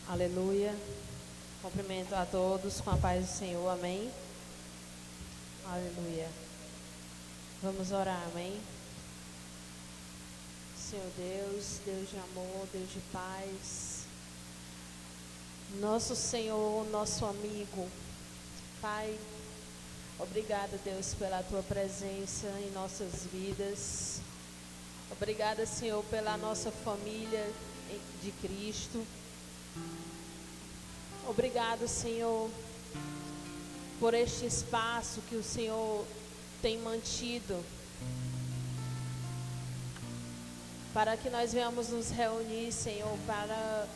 Aleluia. Cumprimento a todos com a paz do Senhor. Amém. Aleluia. Vamos orar. Amém. Senhor Deus, Deus de amor, Deus de paz. Nosso Senhor, nosso amigo. Pai, obrigada, Deus, pela Tua presença em nossas vidas. Obrigada, Senhor, pela nossa família de Cristo. Obrigado, Senhor, por este espaço que o Senhor tem mantido para que nós venhamos nos reunir, Senhor, para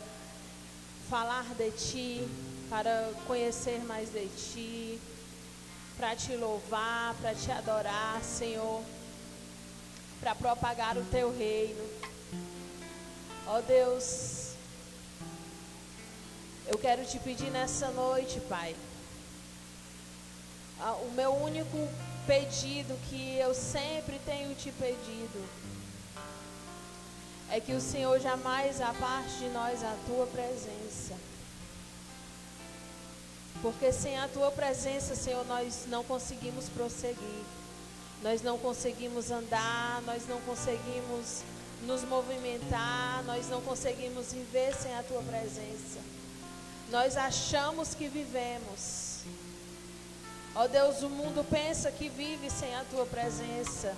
falar de Ti, para conhecer mais de Ti, para Te louvar, para Te adorar, Senhor, para propagar o Teu reino. Ó Deus, eu quero Te pedir nessa noite, Pai, o meu único pedido que eu sempre tenho Te pedido é que o Senhor jamais aparte de nós a Tua presença. Porque sem a Tua presença, Senhor, nós não conseguimos prosseguir. Nós não conseguimos andar, nós não conseguimos nos movimentar, nós não conseguimos viver sem a Tua presença. Nós achamos que vivemos. Ó Deus, o mundo pensa que vive sem a Tua presença.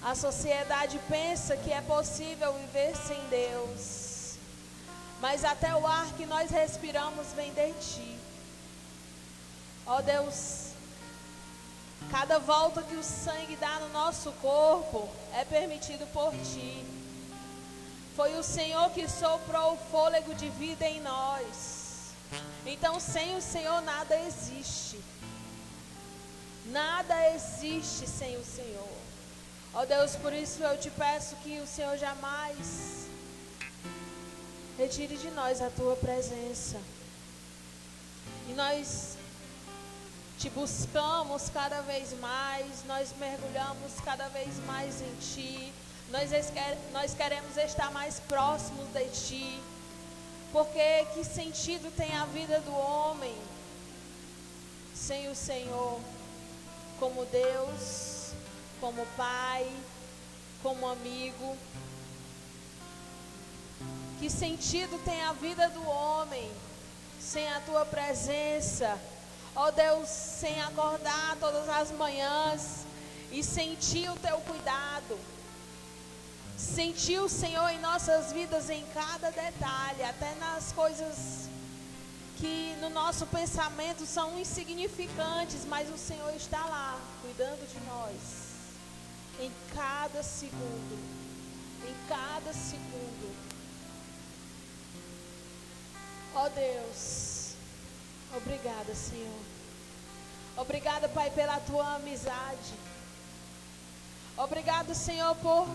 A sociedade pensa que é possível viver sem Deus. Mas até o ar que nós respiramos vem de Ti. Ó Deus, cada volta que o sangue dá no nosso corpo é permitido por Ti. Foi o Senhor que soprou o fôlego de vida em nós. Então, sem o Senhor nada existe. Nada existe sem o Senhor. Ó Deus, por isso eu Te peço que o Senhor jamais retire de nós a Tua presença. E nós Te buscamos cada vez mais, nós mergulhamos cada vez mais em Ti. Nós queremos estar mais próximos de Ti. Porque que sentido tem a vida do homem sem o Senhor? Como Deus, como Pai, como amigo. Que sentido tem a vida do homem sem a Tua presença? Ó Deus, sem acordar todas as manhãs e sentir o Teu cuidado. Sentir o Senhor em nossas vidas em cada detalhe, até nas coisas que no nosso pensamento são insignificantes, mas o Senhor está lá, cuidando de nós, em cada segundo, em cada segundo. Ó Deus, obrigada, Senhor. Obrigada, Pai, pela Tua amizade. Obrigado, Senhor, por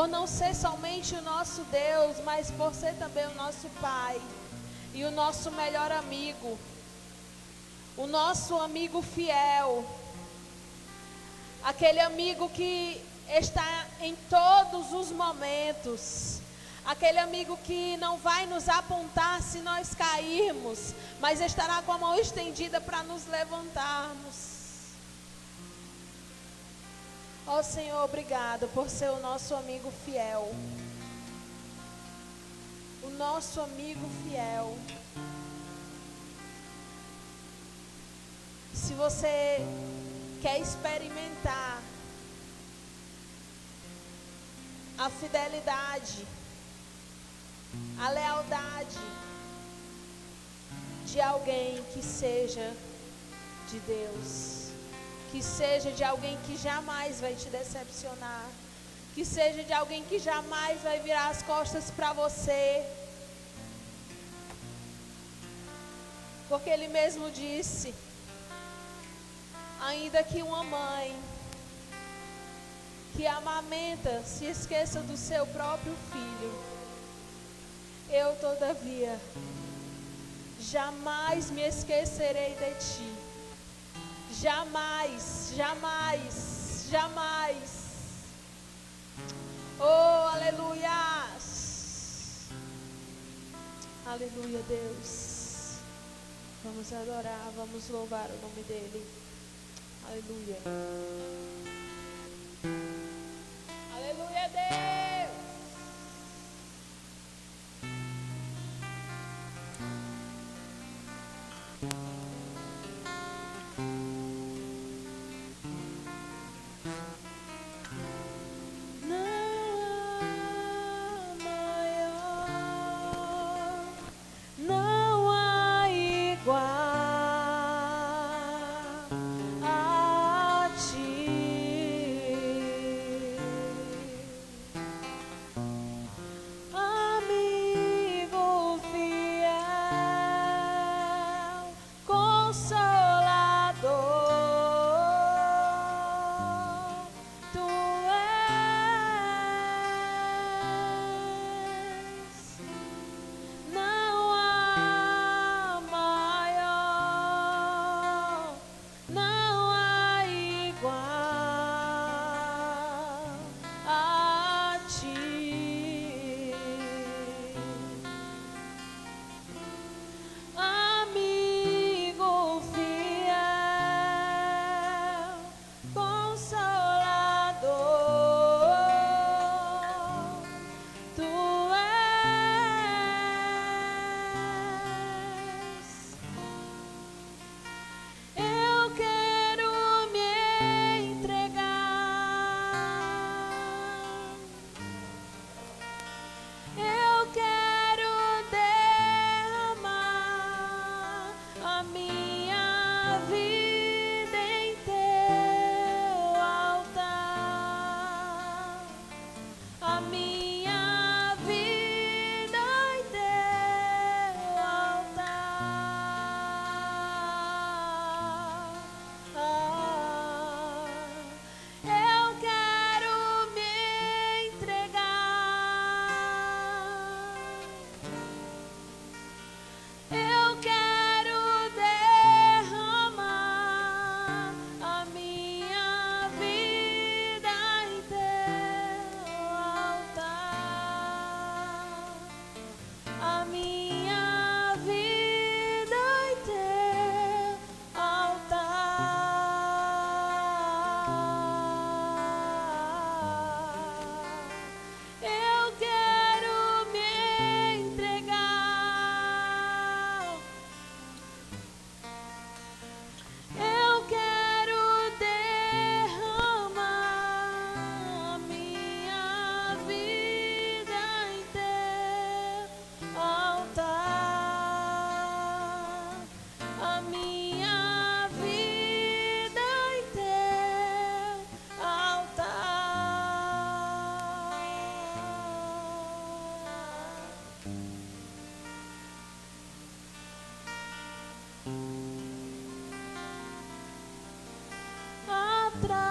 não ser somente o nosso Deus, mas por ser também o nosso Pai e o nosso melhor amigo, o nosso amigo fiel, aquele amigo que está em todos os momentos, aquele amigo que não vai nos apontar se nós cairmos, mas estará com a mão estendida para nos levantarmos. Ó Senhor, obrigado por ser o nosso amigo fiel. O nosso amigo fiel. Se você quer experimentar a fidelidade, a lealdade de alguém que seja de Deus, que seja de alguém que jamais vai te decepcionar, que seja de alguém que jamais vai virar as costas para você, porque Ele mesmo disse: ainda que uma mãe que amamenta se esqueça do seu próprio filho, eu todavia jamais me esquecerei de Ti. Jamais, jamais, jamais. Oh, aleluia. Aleluia, Deus. Vamos adorar, vamos louvar o nome dEle. Aleluia. Aleluia, Deus.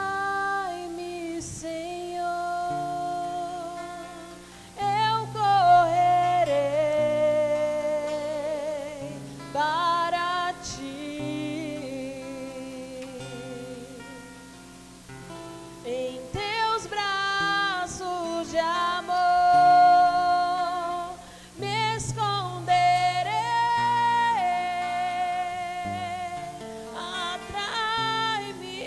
Atrai-me, Senhor, eu correrei para ti. Em teus braços de amor me esconderei. Atrai-me.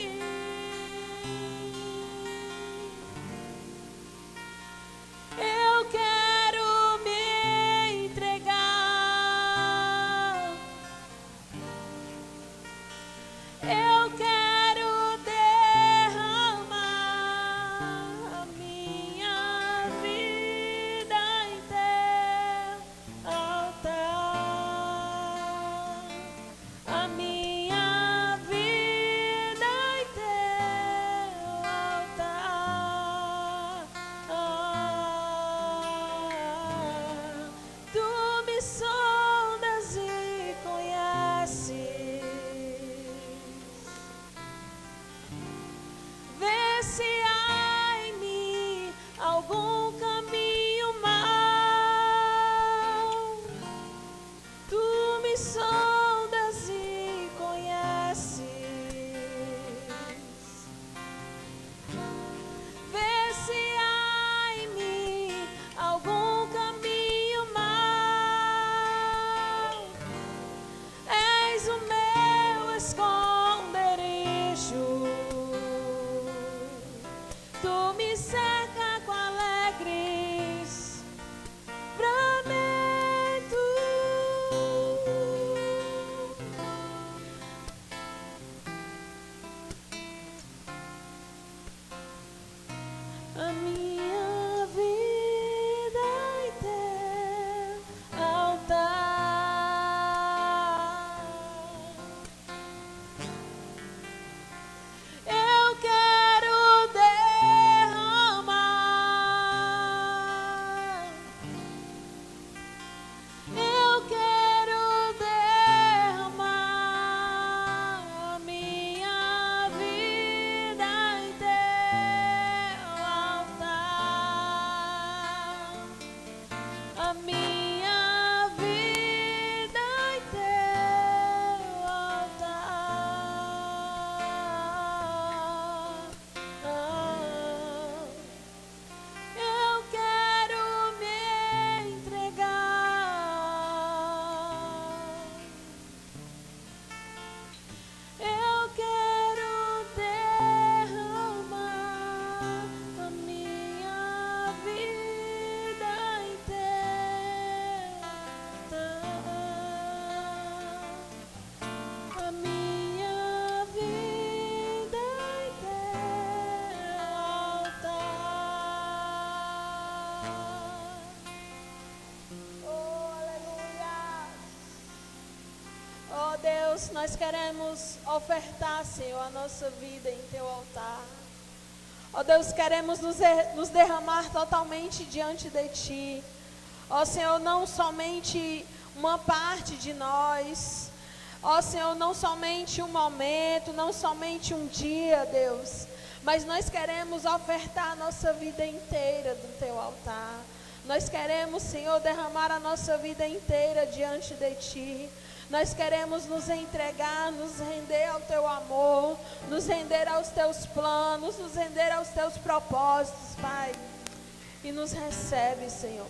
Deus, nós queremos ofertar, Senhor, a nossa vida em Teu altar. Ó Deus, queremos nos derramar totalmente diante de Ti. Ó Senhor, não somente uma parte de nós. Ó Senhor, não somente um momento, não somente um dia, Deus. Mas nós queremos ofertar a nossa vida inteira do Teu altar. Nós queremos, Senhor, derramar a nossa vida inteira diante de Ti. Nós queremos nos entregar, nos render ao Teu amor, nos render aos Teus planos, nos render aos Teus propósitos, Pai. E nos recebe, Senhor.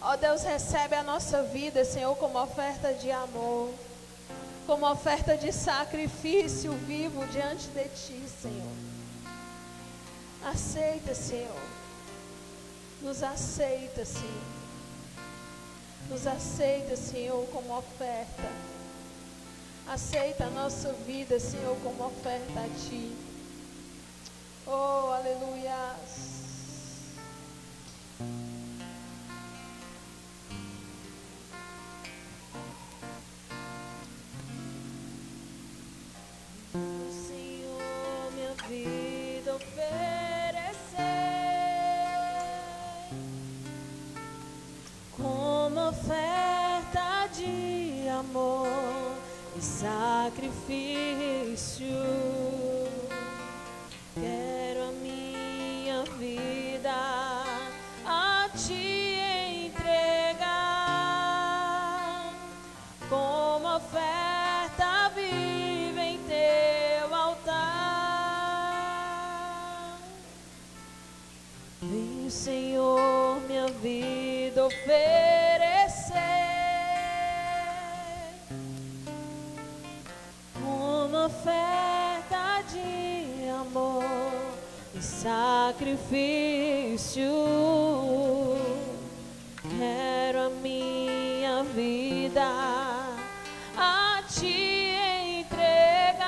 Ó Deus, recebe a nossa vida, Senhor, como oferta de amor, como oferta de sacrifício vivo diante de Ti, Senhor. Aceita, Senhor. Nos aceita, Senhor. Nos aceita, Senhor, como oferta. Aceita a nossa vida, Senhor, como oferta a Ti. Oh, aleluia. O Senhor, minha vida oferecer como oferta de amor e sacrifício. Quero a minha vida a Ti entregar, como oferta viva em Teu altar. Vem, Senhor, minha vida oferecer como oferta de amor e sacrifício. Quero a minha vida a Ti entregar,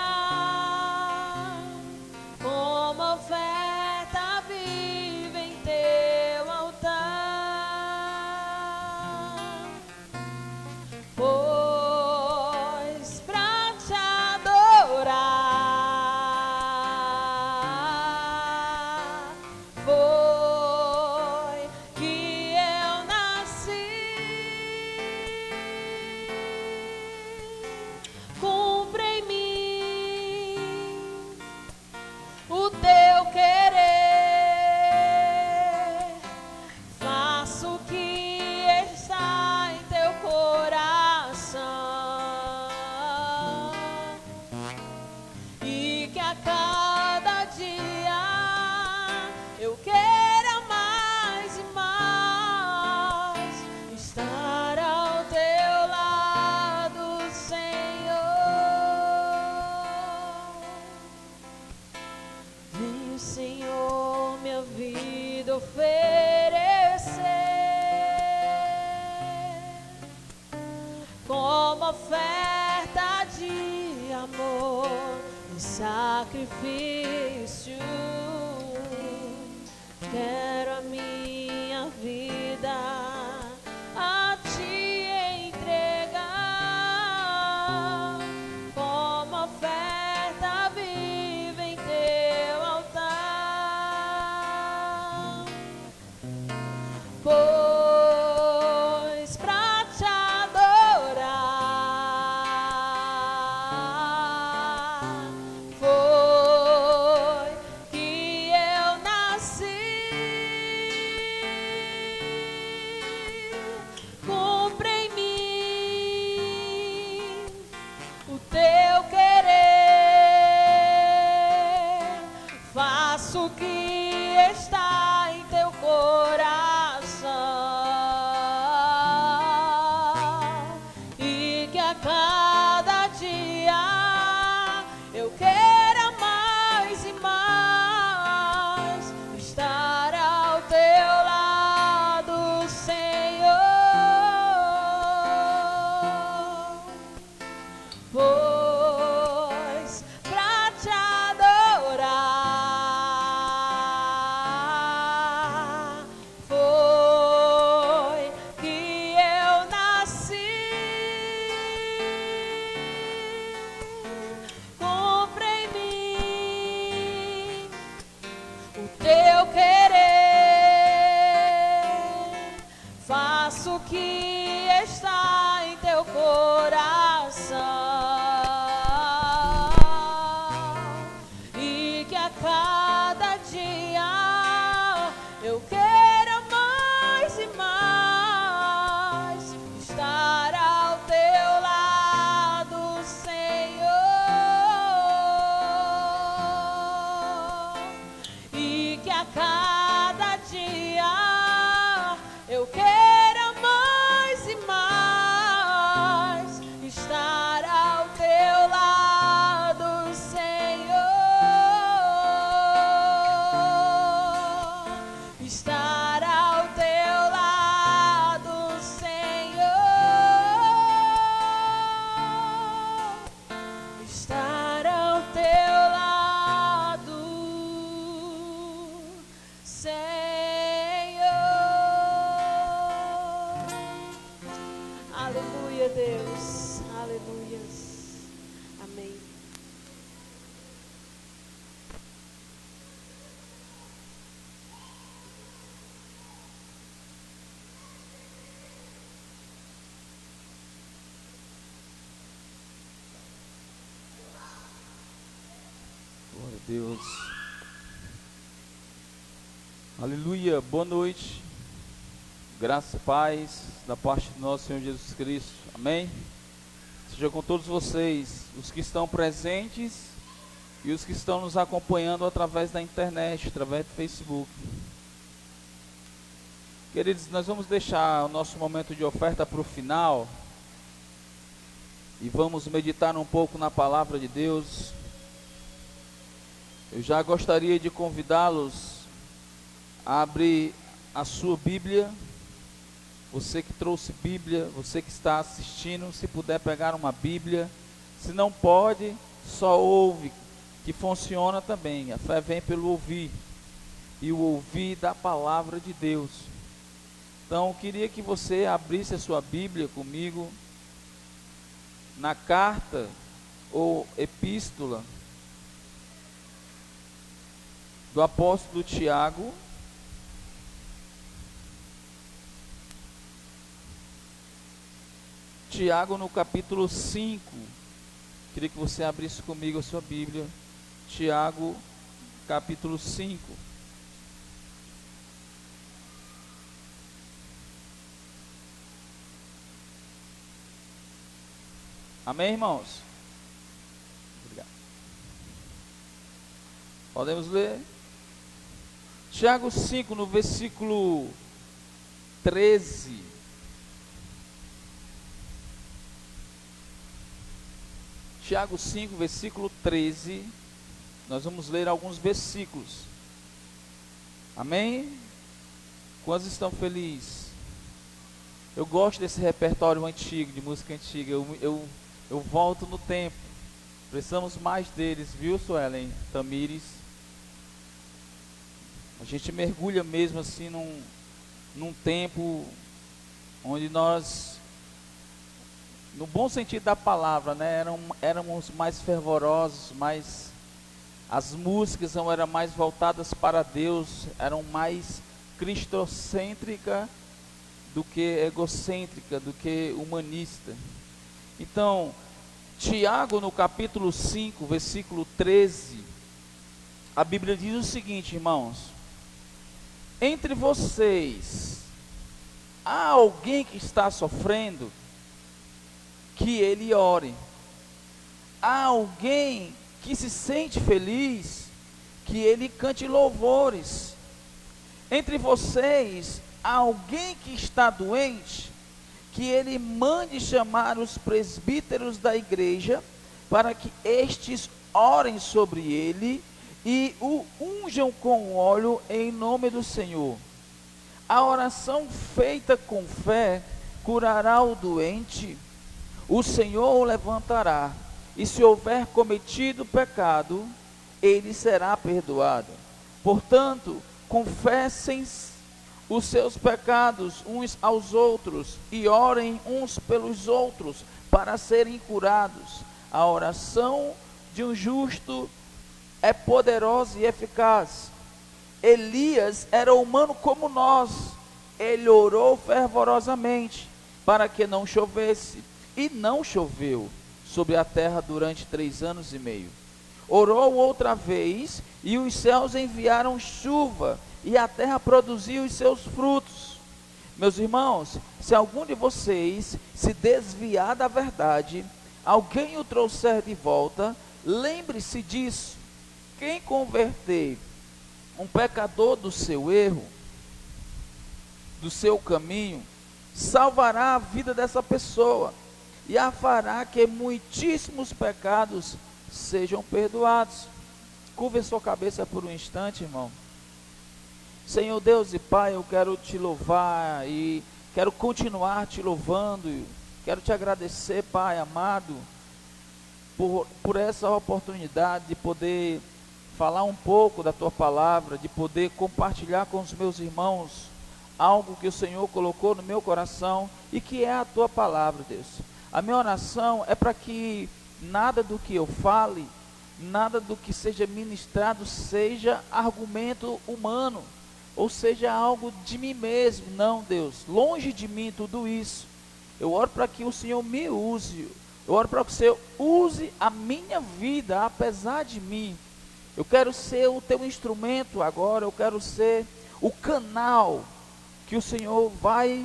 como oferta viva em Teu altar. Pois pra Te adorar foi que eu nasci. Cumpre em mim o Teu querer, faço o que está em Teu coração, e que a cada dia eu queira mais e mais estar ao Teu lado, Senhor. Vem, Senhor, minha vida oferecer como oferta de amor e sacrifício. Quero a minha vida a Ti entregar, como oferta viva em Teu altar. Pois pra Te adorar foi que eu nasci. Cumpre em mim o Teu querer, faço o que está em Teu coração, e que a cada dia eu queira mais e mais estar ao Teu lado, Senhor. Pois pra Te adorar foi que eu nasci. faça o que está em teu coração, e que a cada dia eu queira mais e mais estar ao teu lado, Senhor, e que a cada dia eu queira mais e mais estar ao teu lado, Senhor, estar ao teu lado, Senhor, estar ao teu lado, Senhor. Aleluia, Deus. Aleluia. Amém. Glória a Deus. Aleluia. Boa noite. Graça e paz da parte do nosso Senhor Jesus Cristo. Amém. Seja com todos vocês, os que estão presentes e os que estão nos acompanhando através da internet, através do Facebook. Queridos, nós vamos deixar o nosso momento de oferta para o final e vamos meditar um pouco na palavra de Deus. Eu já gostaria de convidá-los a abrir a sua Bíblia. Você que trouxe Bíblia, você que está assistindo, se puder pegar uma Bíblia. Se não pode, só ouve, que funciona também. A fé vem pelo ouvir, e o ouvir da palavra de Deus. Então, eu queria que você abrisse a sua Bíblia comigo na carta ou epístola do apóstolo Tiago, no capítulo 5. Queria que você abrisse comigo a sua Bíblia. Tiago, capítulo 5. Amém, irmãos? Obrigado. Podemos ler? Tiago 5, no versículo 13. Tiago 5, versículo 13. Nós vamos ler alguns versículos. Amém? Quantos estão felizes? Eu gosto desse repertório antigo, de música antiga. Eu volto no tempo. Precisamos mais deles, viu, Suelen, Tamires? A gente mergulha mesmo assim num tempo onde nós, no bom sentido da palavra, né, éramos mais fervorosos, as músicas eram mais voltadas para Deus, eram mais cristocêntrica do que egocêntrica, do que humanista. Então, Tiago, no capítulo 5, versículo 13, a Bíblia diz o seguinte, irmãos: entre vocês há alguém que está sofrendo, que ele ore. Há alguém que se sente feliz, que ele cante louvores. Entre vocês há alguém que está doente, que ele mande chamar os presbíteros da igreja, para que estes orem sobre ele e o unjam com óleo em nome do Senhor. A oração feita com fé curará o doente, o Senhor o levantará, e se houver cometido pecado, ele será perdoado. Portanto, confessem os seus pecados uns aos outros e orem uns pelos outros para serem curados. A oração de um justo é poderosa e eficaz. Elias era humano como nós, ele orou fervorosamente para que não chovesse, e não choveu sobre a terra durante 3 anos e meio. Orou outra vez, e os céus enviaram chuva, e a terra produziu os seus frutos. Meus irmãos, se algum de vocês se desviar da verdade, alguém o trouxer de volta, lembre-se disso: quem converter um pecador do seu erro, do seu caminho, salvará a vida dessa pessoa e a fará que muitíssimos pecados sejam perdoados. Curva sua cabeça por um instante, irmão. Senhor Deus e Pai, eu quero te louvar e quero continuar te louvando. Quero te agradecer, Pai amado, por essa oportunidade de poder falar um pouco da tua palavra, de poder compartilhar com os meus irmãos algo que o Senhor colocou no meu coração e que é a tua palavra, Deus. A minha oração é para que nada do que eu fale, nada do que seja ministrado seja argumento humano, ou seja algo de mim mesmo. Não, Deus, longe de mim tudo isso. Eu oro para que o Senhor me use, eu oro para que o Senhor use a minha vida, apesar de mim. Eu quero ser o teu instrumento agora, eu quero ser o canal que o Senhor vai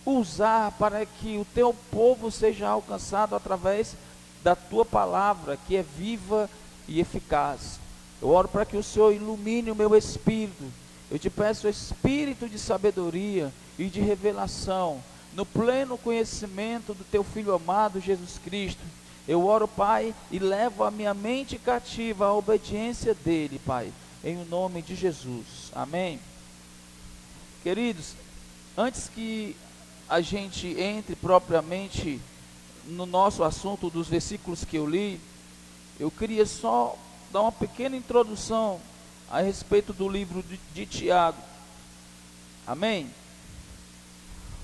usar para que o teu povo seja alcançado através da tua palavra, que é viva e eficaz. Eu oro para que o Senhor ilumine o meu espírito. Eu te peço espírito de sabedoria e de revelação, no pleno conhecimento do teu Filho amado Jesus Cristo. Eu oro, Pai, e levo a minha mente cativa à obediência dele, Pai, em nome de Jesus. Amém. Queridos, antes que a gente entre propriamente no nosso assunto dos versículos que eu li, eu queria só dar uma pequena introdução a respeito do livro de Tiago. Amém?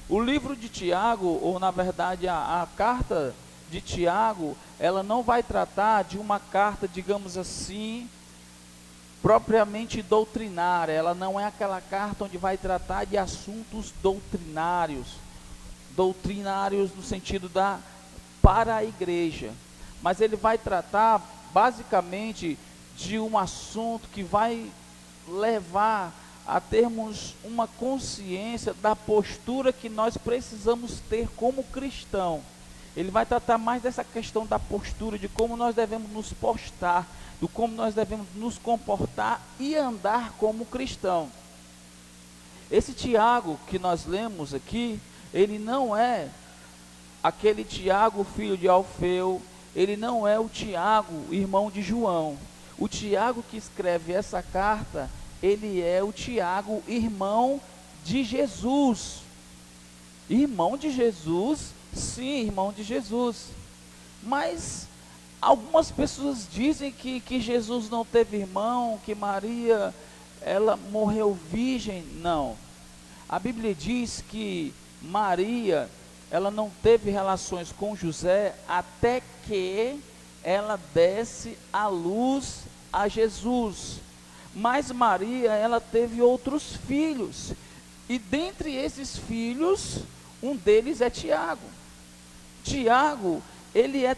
O livro de Tiago, ou na verdade a carta de Tiago, ela não vai tratar de uma carta, digamos assim, propriamente doutrinária. Ela não é aquela carta onde vai tratar de assuntos doutrinários no sentido para a igreja, mas ele vai tratar basicamente de um assunto que vai levar a termos uma consciência da postura que nós precisamos ter como cristão. Ele vai tratar mais dessa questão da postura, de como nós devemos nos postar, de como nós devemos nos comportar e andar como cristão. Esse Tiago que nós lemos aqui, ele não é aquele Tiago, filho de Alfeu, ele não é o Tiago, irmão de João. O Tiago que escreve essa carta, ele é o Tiago, irmão de Jesus. Irmão de Jesus? Sim, irmão de Jesus. Mas algumas pessoas dizem que Jesus não teve irmão, que Maria, ela morreu virgem. Não. A Bíblia diz que Maria, ela não teve relações com José até que ela desse à luz a Jesus. Mas Maria, ela teve outros filhos, e dentre esses filhos, um deles é Tiago. Tiago, ele é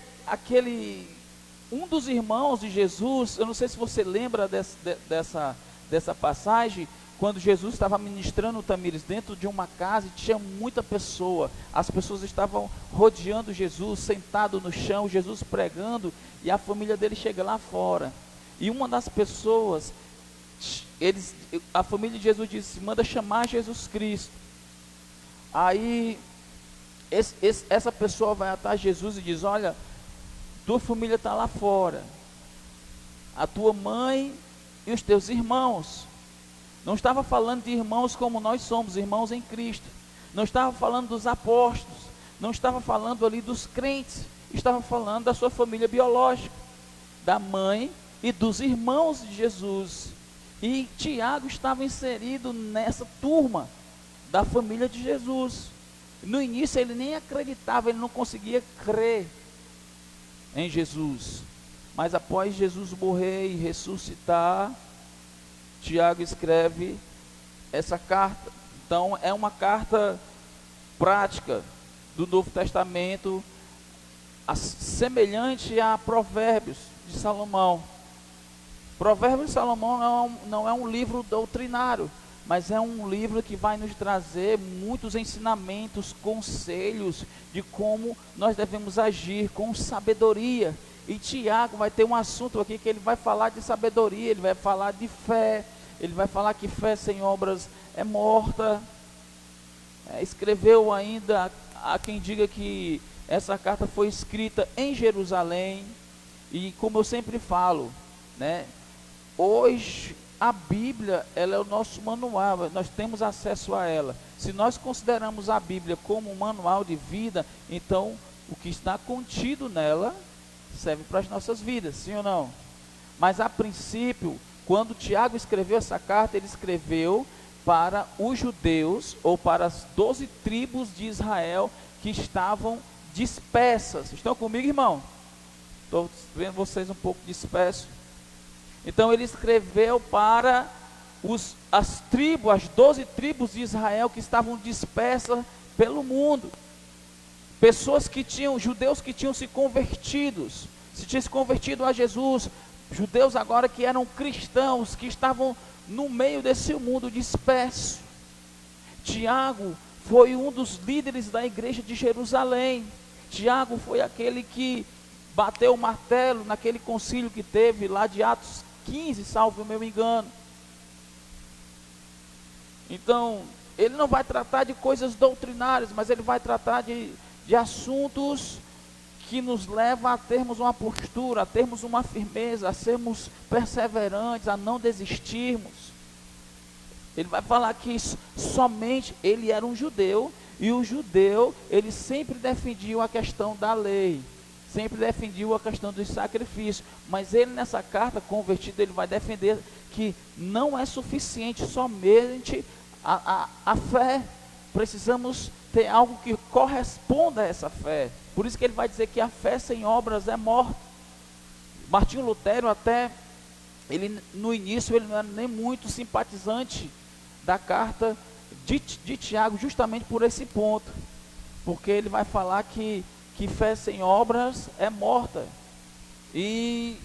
um dos irmãos de Jesus. Eu não sei se você lembra dessa passagem, quando Jesus estava ministrando, Tamires, dentro de uma casa, e tinha muita pessoa. As pessoas estavam rodeando Jesus, sentado no chão, Jesus pregando, e a família dele chega lá fora. E uma das pessoas, a família de Jesus disse: manda chamar Jesus Cristo. Aí essa pessoa vai atrás de Jesus e diz: olha, tua família está lá fora, a tua mãe e os teus irmãos. Não estava falando de irmãos como nós somos, irmãos em Cristo. Não estava falando dos apóstolos, não estava falando ali dos crentes, estava falando da sua família biológica, da mãe e dos irmãos de Jesus. E Tiago estava inserido nessa turma da família de Jesus. No início ele nem acreditava, ele não conseguia crer em Jesus. Mas após Jesus morrer e ressuscitar, Tiago escreve essa carta. Então é uma carta prática do Novo Testamento, semelhante a Provérbios de Salomão. Provérbios de Salomão não é um livro doutrinário, mas é um livro que vai nos trazer muitos ensinamentos, conselhos de como nós devemos agir com sabedoria. E Tiago vai ter um assunto aqui que ele vai falar de sabedoria, ele vai falar de fé, ele vai falar que fé sem obras é morta. Escreveu ainda, há quem diga que essa carta foi escrita em Jerusalém. E como eu sempre falo, né, hoje a Bíblia, ela é o nosso manual, nós temos acesso a ela. Se nós consideramos a Bíblia como um manual de vida, então o que está contido nela serve para as nossas vidas, sim ou não? Mas a princípio, quando Tiago escreveu essa carta, ele escreveu para os judeus, ou para as 12 tribos de Israel que estavam dispersas. Estão comigo, irmão? Estou vendo vocês um pouco dispersos. Então ele escreveu para as 12 tribos de Israel que estavam dispersas pelo mundo. Pessoas que tinham, judeus que tinham se tinham se convertido a Jesus, judeus agora que eram cristãos, que estavam no meio desse mundo disperso. Tiago foi um dos líderes da igreja de Jerusalém. Tiago foi aquele que bateu o martelo naquele concílio que teve lá de Atos 15, salvo o meu engano. Então, ele não vai tratar de coisas doutrinárias, mas ele vai tratar de assuntos que nos levam a termos uma postura, a termos uma firmeza, a sermos perseverantes, a não desistirmos. Ele vai falar que somente ele era um judeu, e o judeu, ele sempre defendia a questão da lei, sempre defendia a questão dos sacrifícios, mas ele nessa carta, convertido, ele vai defender que não é suficiente somente a fé, precisamos ter algo que corresponda a essa fé. Por isso que ele vai dizer que a fé sem obras é morta. Martinho Lutero até, no início ele não era nem muito simpatizante da carta de Tiago, justamente por esse ponto, porque ele vai falar que fé sem obras é morta, e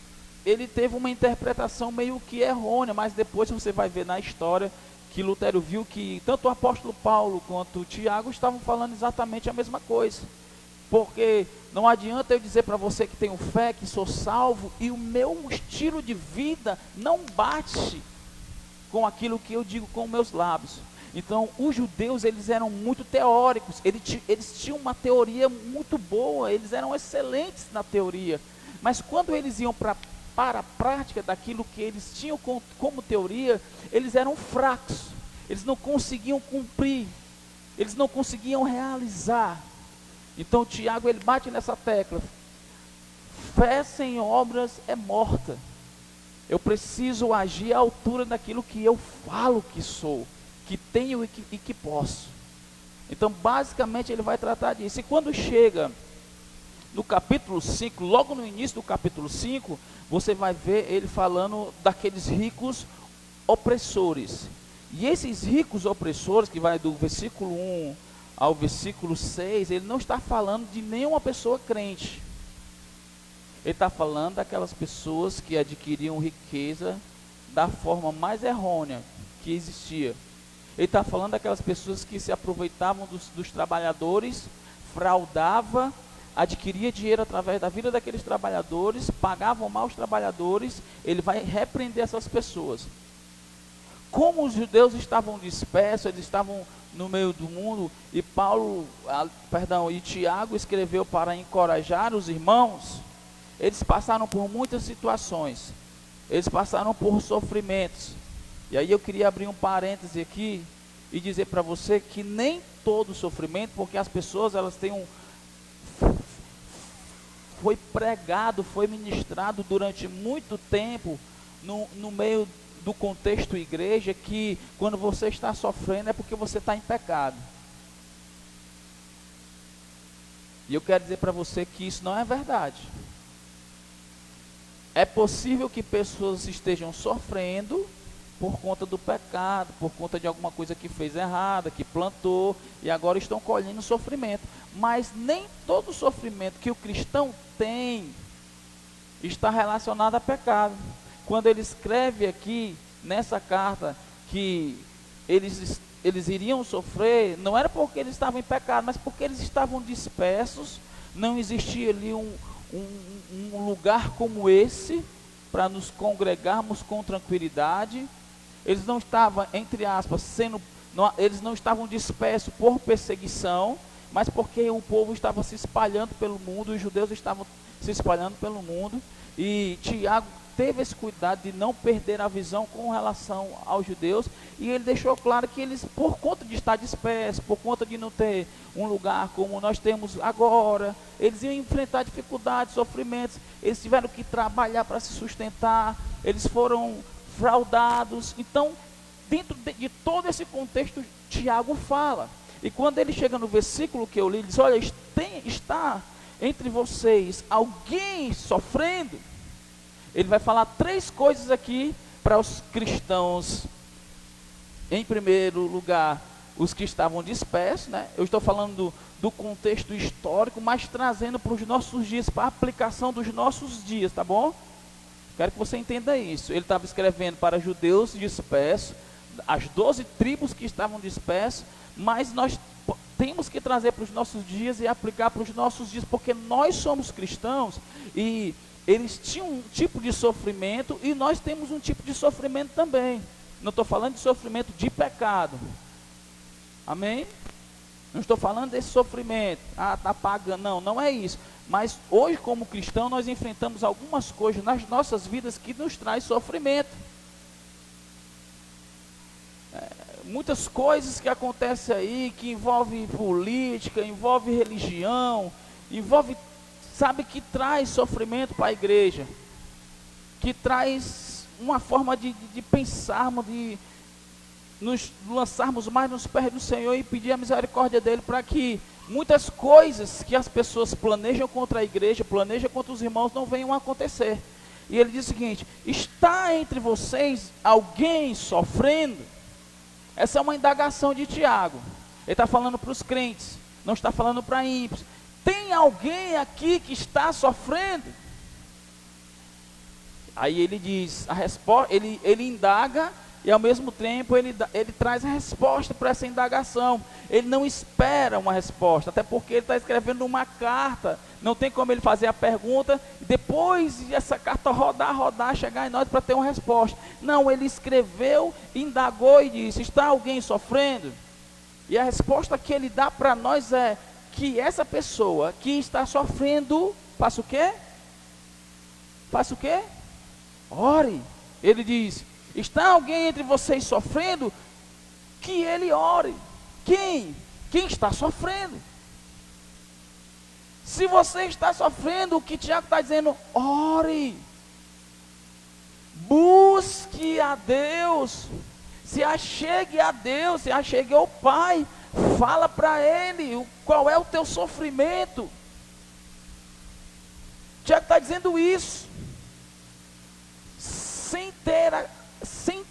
ele teve uma interpretação meio que errônea, mas depois você vai ver na história que Lutero viu que tanto o apóstolo Paulo quanto o Tiago estavam falando exatamente a mesma coisa, porque não adianta eu dizer para você que tenho fé, que sou salvo, e o meu estilo de vida não bate com aquilo que eu digo com meus lábios. Então, os judeus, eles eram muito teóricos, eles tinham uma teoria muito boa, eles eram excelentes na teoria, mas quando eles iam para a prática daquilo que eles tinham como teoria, eles eram fracos, eles não conseguiam cumprir, eles não conseguiam realizar. Então, Tiago, ele bate nessa tecla: fé sem obras é morta. Eu preciso agir à altura daquilo que eu falo que sou, que tenho e que posso. Então, basicamente, ele vai tratar disso. E quando chega no capítulo 5, logo no início do capítulo 5, você vai ver ele falando daqueles ricos opressores. E esses ricos opressores, que vai do versículo 1 ao versículo 6, ele não está falando de nenhuma pessoa crente. Ele está falando daquelas pessoas que adquiriam riqueza da forma mais errônea que existia. Ele está falando daquelas pessoas que se aproveitavam dos trabalhadores, fraudava, adquiria dinheiro através da vida daqueles trabalhadores, pagavam mal os trabalhadores. Ele vai repreender essas pessoas. Como os judeus estavam dispersos, eles estavam no meio do mundo, e e Tiago escreveu para encorajar os irmãos. Eles passaram por muitas situações, eles passaram por sofrimentos. E aí eu queria abrir um parêntese aqui e dizer para você que nem todo sofrimento, porque as pessoas, elas têm foi pregado, foi ministrado durante muito tempo no meio do contexto igreja, que quando você está sofrendo é porque você está em pecado. E eu quero dizer para você que isso não é verdade. É possível que pessoas estejam sofrendo por conta do pecado, por conta de alguma coisa que fez errada, que plantou, e agora estão colhendo sofrimento. Mas nem todo sofrimento que o cristão tem está relacionado a pecado. Quando ele escreve aqui, nessa carta, que eles iriam sofrer, não era porque eles estavam em pecado, mas porque eles estavam dispersos, não existia ali um lugar como esse, para nos congregarmos com tranquilidade. Eles não estavam, entre aspas, eles não estavam dispersos por perseguição, mas porque o povo estava se espalhando pelo mundo, os judeus estavam se espalhando pelo mundo, e Tiago teve esse cuidado de não perder a visão com relação aos judeus, e ele deixou claro que eles, por conta de estar dispersos, por conta de não ter um lugar como nós temos agora, eles iam enfrentar dificuldades, sofrimentos, eles tiveram que trabalhar para se sustentar, eles foram fraudados. Então, dentro de todo esse contexto, Tiago fala, e quando ele chega no versículo que eu li, ele diz: olha, está entre vocês alguém sofrendo. Ele vai falar 3 coisas aqui para os cristãos. Em primeiro lugar, os que estavam dispersos, né? Eu estou falando do contexto histórico, mas trazendo para os nossos dias, para a aplicação dos nossos dias, tá bom? Quero que você entenda isso. Ele estava escrevendo para judeus dispersos, as 12 tribos que estavam dispersos, mas nós temos que trazer para os nossos dias e aplicar para os nossos dias, porque nós somos cristãos e eles tinham um tipo de sofrimento e nós temos um tipo de sofrimento também. Não estou falando de sofrimento de pecado. Amém? Não estou falando desse sofrimento. Está pagando. Não, não é isso. Mas hoje, como cristão, nós enfrentamos algumas coisas nas nossas vidas que nos traz sofrimento. Muitas coisas que acontecem aí, que envolve política, envolve religião, envolve, sabe, que traz sofrimento para a igreja, que traz uma forma de pensarmos, de nos lançarmos mais nos pés do Senhor e pedir a misericórdia dele, para que muitas coisas que as pessoas planejam contra a igreja, planejam contra os irmãos, não venham a acontecer. E ele diz o seguinte: está entre vocês alguém sofrendo? Essa é uma indagação de Tiago. Ele está falando para os crentes, não está falando para ímpios. Tem alguém aqui que está sofrendo? Aí ele diz, a resposta, ele indaga e ao mesmo tempo ele traz a resposta para essa indagação. Ele não espera uma resposta, até porque ele está escrevendo uma carta. Não tem como ele fazer a pergunta e depois essa carta rodar, chegar em nós para ter uma resposta. Não, ele escreveu, indagou e disse: está alguém sofrendo? E a resposta que ele dá para nós é que essa pessoa que está sofrendo, faça o quê? Faça o quê? Ore. Ele diz: está alguém entre vocês sofrendo? Que ele ore. Quem? Quem está sofrendo? Se você está sofrendo, o que Tiago está dizendo: ore. Busque a Deus. Se achegue a Deus, se achegue ao Pai. Fala para Ele qual é o teu sofrimento. Tiago está dizendo isso, sem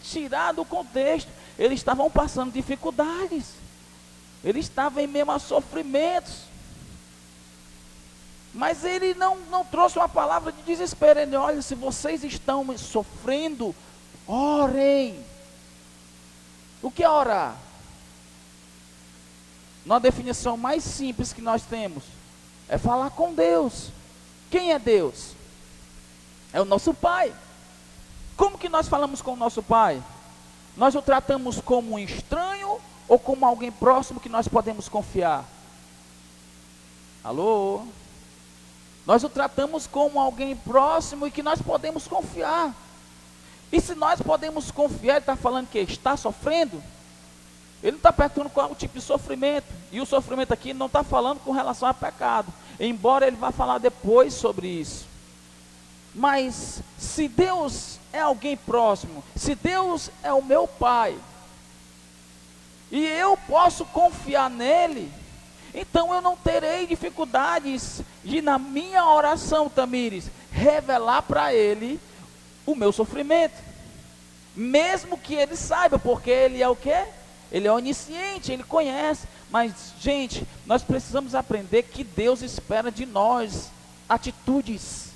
tirar do contexto. Eles estavam passando dificuldades, eles estavam em meio a sofrimentos, mas ele não trouxe uma palavra de desespero. Ele: olha, se vocês estão sofrendo, orem. O que é orar? Na definição mais simples que nós temos, é falar com Deus. Quem é Deus? É o nosso Pai. Como que nós falamos com o nosso Pai? Nós o tratamos como um estranho ou como alguém próximo que nós podemos confiar? Alô? Nós o tratamos como alguém próximo e que nós podemos confiar. E se nós podemos confiar, ele está falando que está sofrendo? Ele não está perguntando qual é o tipo de sofrimento. E o sofrimento aqui não está falando com relação a pecado, embora ele vá falar depois sobre isso. Mas se Deus é alguém próximo, se Deus é o meu Pai, e eu posso confiar nele, então eu não terei dificuldades de, na minha oração, Tamires, revelar para ele o meu sofrimento. mesmo que ele saiba, porque ele é o quê? Ele é onisciente, ele conhece. Mas, gente, nós precisamos aprender que Deus espera de nós atitudes.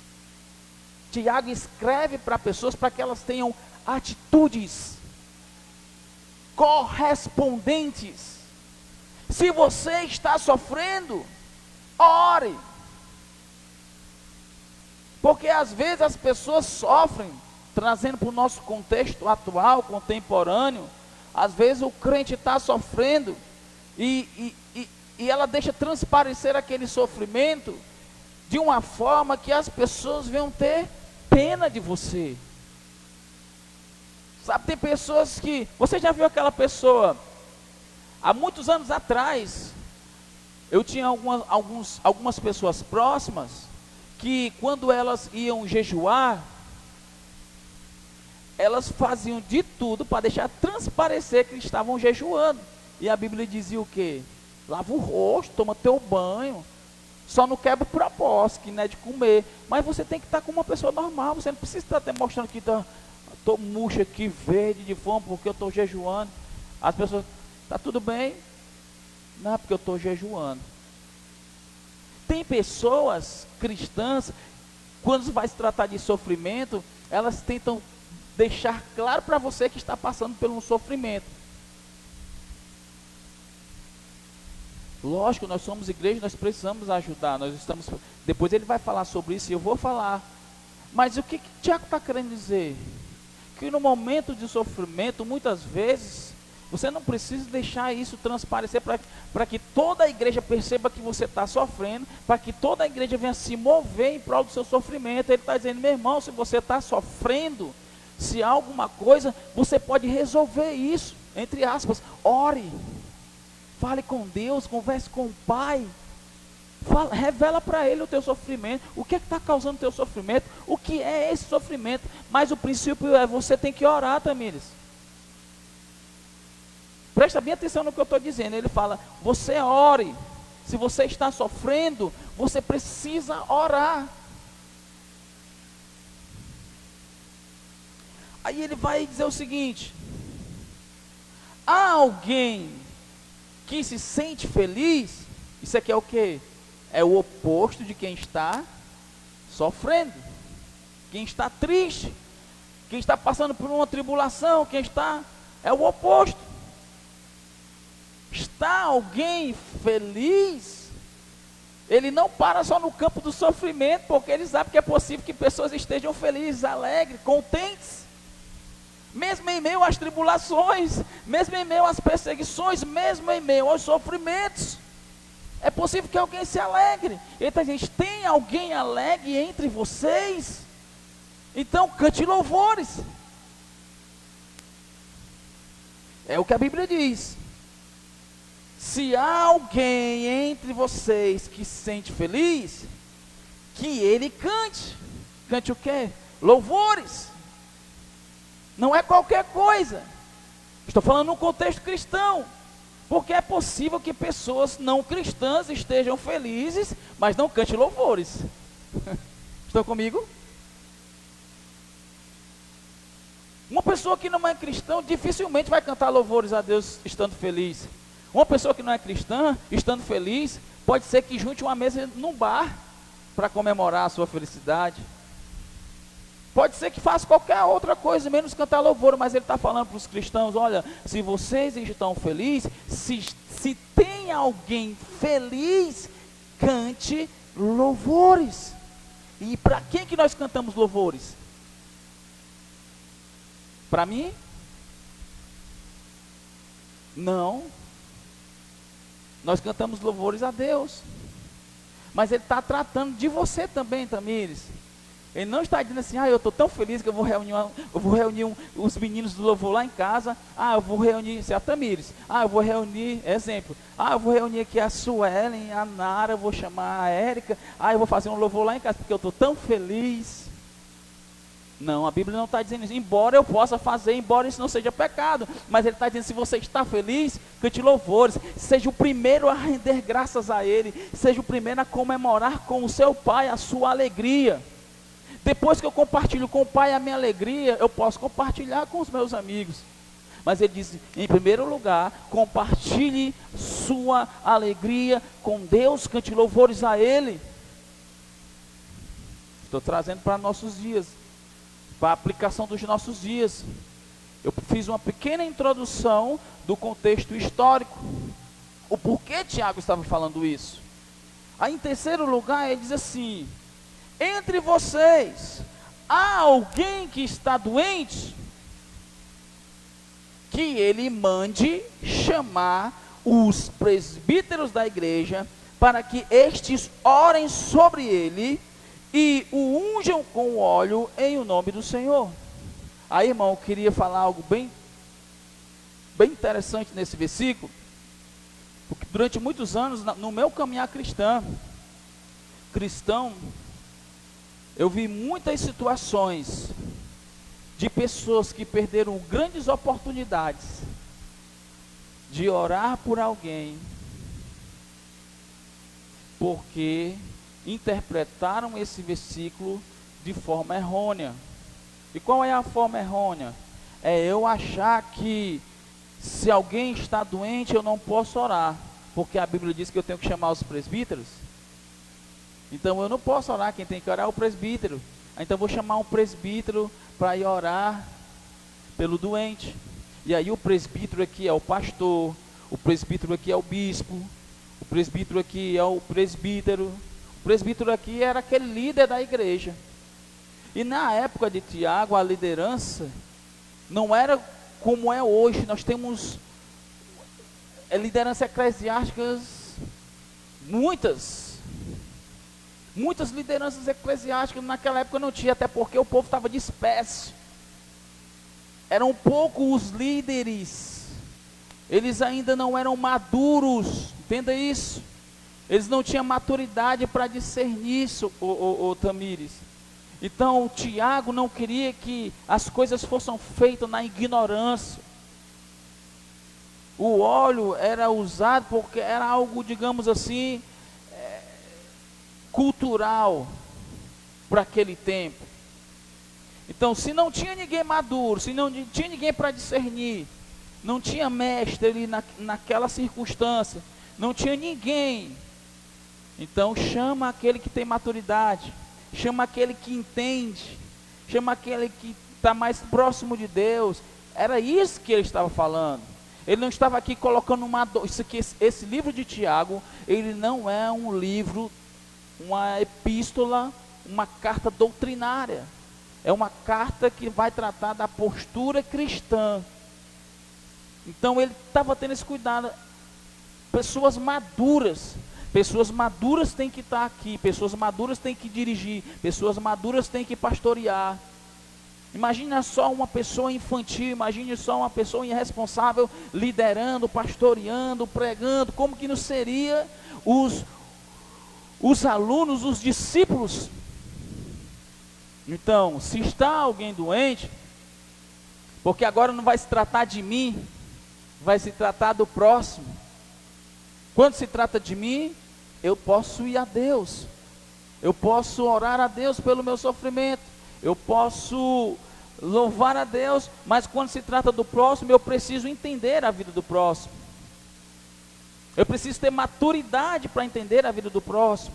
Tiago escreve para pessoas para que elas tenham atitudes correspondentes. Se você está sofrendo, ore. Porque às vezes as pessoas sofrem, trazendo para o nosso contexto atual, contemporâneo, às vezes o crente está sofrendo e ela deixa transparecer aquele sofrimento de uma forma que as pessoas venham ter pena de você. Sabe, tem pessoas que... Você já viu aquela pessoa... Há muitos anos atrás, eu tinha algumas pessoas próximas, que quando elas iam jejuar, elas faziam de tudo para deixar transparecer que estavam jejuando. E a Bíblia dizia o quê? Lava o rosto, toma teu banho, só não quebra o propósito, que não é de comer. Mas você tem que estar como uma pessoa normal, você não precisa estar mostrando que estou murcha aqui, verde de fome, porque eu estou jejuando. As pessoas, está tudo bem? Não, porque eu estou jejuando. Tem pessoas cristãs, quando vai se tratar de sofrimento, elas tentam deixar claro para você que está passando por um sofrimento. Lógico, nós somos igreja, nós precisamos ajudar, depois ele vai falar sobre isso e eu vou falar. Mas o que Tiago está querendo dizer? Que no momento de sofrimento, muitas vezes, você não precisa deixar isso transparecer para que toda a igreja perceba que você está sofrendo, para que toda a igreja venha se mover em prol do seu sofrimento. Ele está dizendo, meu irmão, se você está sofrendo, se há alguma coisa, você pode resolver isso, entre aspas, ore, fale com Deus, converse com o Pai, revela para Ele o teu sofrimento, o que é que está causando o teu sofrimento, o que é esse sofrimento. Mas o princípio é, você tem que orar, Tamires. Presta bem atenção no que eu estou dizendo. Ele fala, você ore. Se você está sofrendo, você precisa orar. Aí ele vai dizer o seguinte: há alguém que se sente feliz? Isso aqui é o quê? É o oposto de quem está sofrendo, quem está triste, quem está passando por uma tribulação, é o oposto. Está alguém feliz? Ele não para só no campo do sofrimento, porque ele sabe que é possível que pessoas estejam felizes, alegres, contentes, mesmo em meio às tribulações, mesmo em meio às perseguições, mesmo em meio aos sofrimentos. É possível que alguém se alegre. Então, gente, tem alguém alegre entre vocês? Então cante louvores. É o que a Bíblia diz. Se há alguém entre vocês que se sente feliz, que ele cante. Cante o quê? Louvores. Não é qualquer coisa. Estou falando num contexto cristão. Porque é possível que pessoas não cristãs estejam felizes, mas não cante louvores. Estão comigo? Uma pessoa que não é cristã dificilmente vai cantar louvores a Deus estando feliz. Uma pessoa que não é cristã, estando feliz, pode ser que junte uma mesa num bar para comemorar a sua felicidade. Pode ser que faça qualquer outra coisa, menos cantar louvor, mas ele está falando para os cristãos, olha, se vocês estão felizes, se tem alguém feliz, cante louvores. E para quem que nós cantamos louvores? Para mim? Não. Nós cantamos louvores a Deus. Mas ele está tratando de você também, Tamires. Ele não está dizendo assim, eu estou tão feliz que eu vou reunir os meninos do louvor lá em casa. Eu vou reunir, se é a Tamires. Eu vou reunir, exemplo. Eu vou reunir aqui a Suelen, a Nara, eu vou chamar a Érica. Eu vou fazer um louvor lá em casa, porque eu estou tão feliz. Não, a Bíblia não está dizendo isso. Embora eu possa fazer, embora isso não seja pecado. Mas ele está dizendo, se você está feliz, cante louvores. Seja o primeiro a render graças a Ele. Seja o primeiro a comemorar com o seu Pai a sua alegria. Depois que eu compartilho com o Pai a minha alegria, eu posso compartilhar com os meus amigos. Mas ele diz, em primeiro lugar, compartilhe sua alegria com Deus, cante louvores a Ele. Estou trazendo para nossos dias, para a aplicação dos nossos dias. Eu fiz uma pequena introdução do contexto histórico, o porquê Tiago estava falando isso. Aí em terceiro lugar ele diz assim: entre vocês há alguém que está doente, que ele mande chamar os presbíteros da igreja, para que estes orem sobre ele e o unjam com óleo em o nome do Senhor. Aí, irmão, eu queria falar algo bem interessante nesse versículo, porque durante muitos anos, no meu caminhar cristão, eu vi muitas situações de pessoas que perderam grandes oportunidades de orar por alguém, porque interpretaram esse versículo de forma errônea. E qual é a forma errônea? É eu achar que se alguém está doente eu não posso orar, porque a Bíblia diz que eu tenho que chamar os presbíteros. Então eu não posso orar, quem tem que orar é o presbítero. Então eu vou chamar um presbítero para ir orar pelo doente. E aí o presbítero aqui é o pastor, o presbítero aqui é o bispo, o presbítero aqui é o presbítero. O presbítero aqui era aquele líder da igreja. E na época de Tiago, a liderança não era como é hoje. Nós temos lideranças eclesiásticas, muitas lideranças eclesiásticas. Naquela época não tinha, até porque o povo estava disperso. Eram poucos os líderes, eles ainda não eram maduros, entenda isso. Eles não tinham maturidade para discernir isso, Tamires. Então Tiago não queria que as coisas fossem feitas na ignorância. O óleo era usado porque era algo, digamos assim, cultural para aquele tempo. Então, se não tinha ninguém maduro, se não tinha ninguém para discernir, não tinha mestre ali naquela circunstância, não tinha ninguém, então chama aquele que tem maturidade, chama aquele que entende, chama aquele que está mais próximo de Deus. Era isso que ele estava falando. Ele não estava aqui colocando esse livro de Tiago, ele não é um livro, uma epístola, uma carta doutrinária. É uma carta que vai tratar da postura cristã. Então ele estava tendo esse cuidado. Pessoas maduras têm que estar aqui, pessoas maduras têm que dirigir, pessoas maduras têm que pastorear. Imagina só uma pessoa infantil, imagine só uma pessoa irresponsável liderando, pastoreando, pregando. Como que não seria os alunos, os discípulos? Então, se está alguém doente, porque agora não vai se tratar de mim, vai se tratar do próximo. Quando se trata de mim, eu posso ir a Deus, eu posso orar a Deus pelo meu sofrimento, eu posso louvar a Deus, mas quando se trata do próximo, eu preciso entender a vida do próximo. Eu preciso ter maturidade para entender a vida do próximo.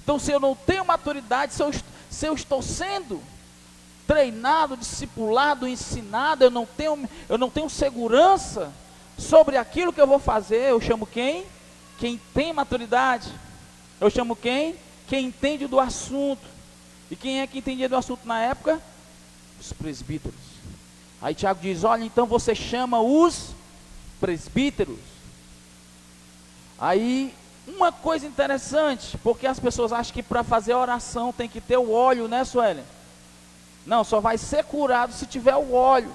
Então, se eu não tenho maturidade, se eu estou sendo treinado, discipulado, ensinado, eu não tenho segurança sobre aquilo que eu vou fazer, eu chamo quem? Quem tem maturidade. Eu chamo quem? Quem entende do assunto. E quem é que entendia do assunto na época? Os presbíteros. Aí Tiago diz: olha, então você chama os presbíteros. Aí, uma coisa interessante, porque as pessoas acham que para fazer oração tem que ter o óleo, né, Suelen? Não, só vai ser curado se tiver o óleo.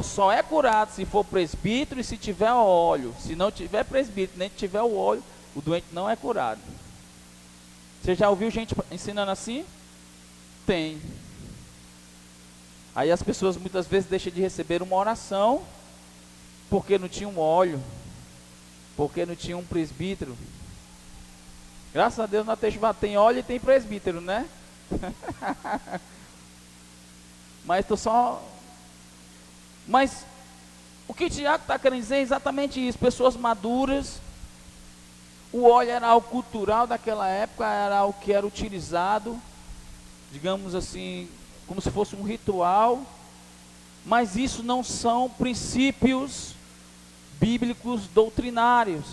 Só é curado se for presbítero e se tiver o óleo. Se não tiver presbítero, nem tiver o óleo, o doente não é curado. Você já ouviu gente ensinando assim? Tem. Aí as pessoas muitas vezes deixam de receber uma oração porque não tinha um óleo, porque não tinha um presbítero. Graças a Deus na Teixeira tem óleo e tem presbítero, né? Mas Mas o que Tiago está querendo dizer é exatamente isso. Pessoas maduras. O óleo era algo cultural daquela época, era algo que era utilizado, digamos assim, como se fosse um ritual. Mas isso não são princípios bíblicos doutrinários.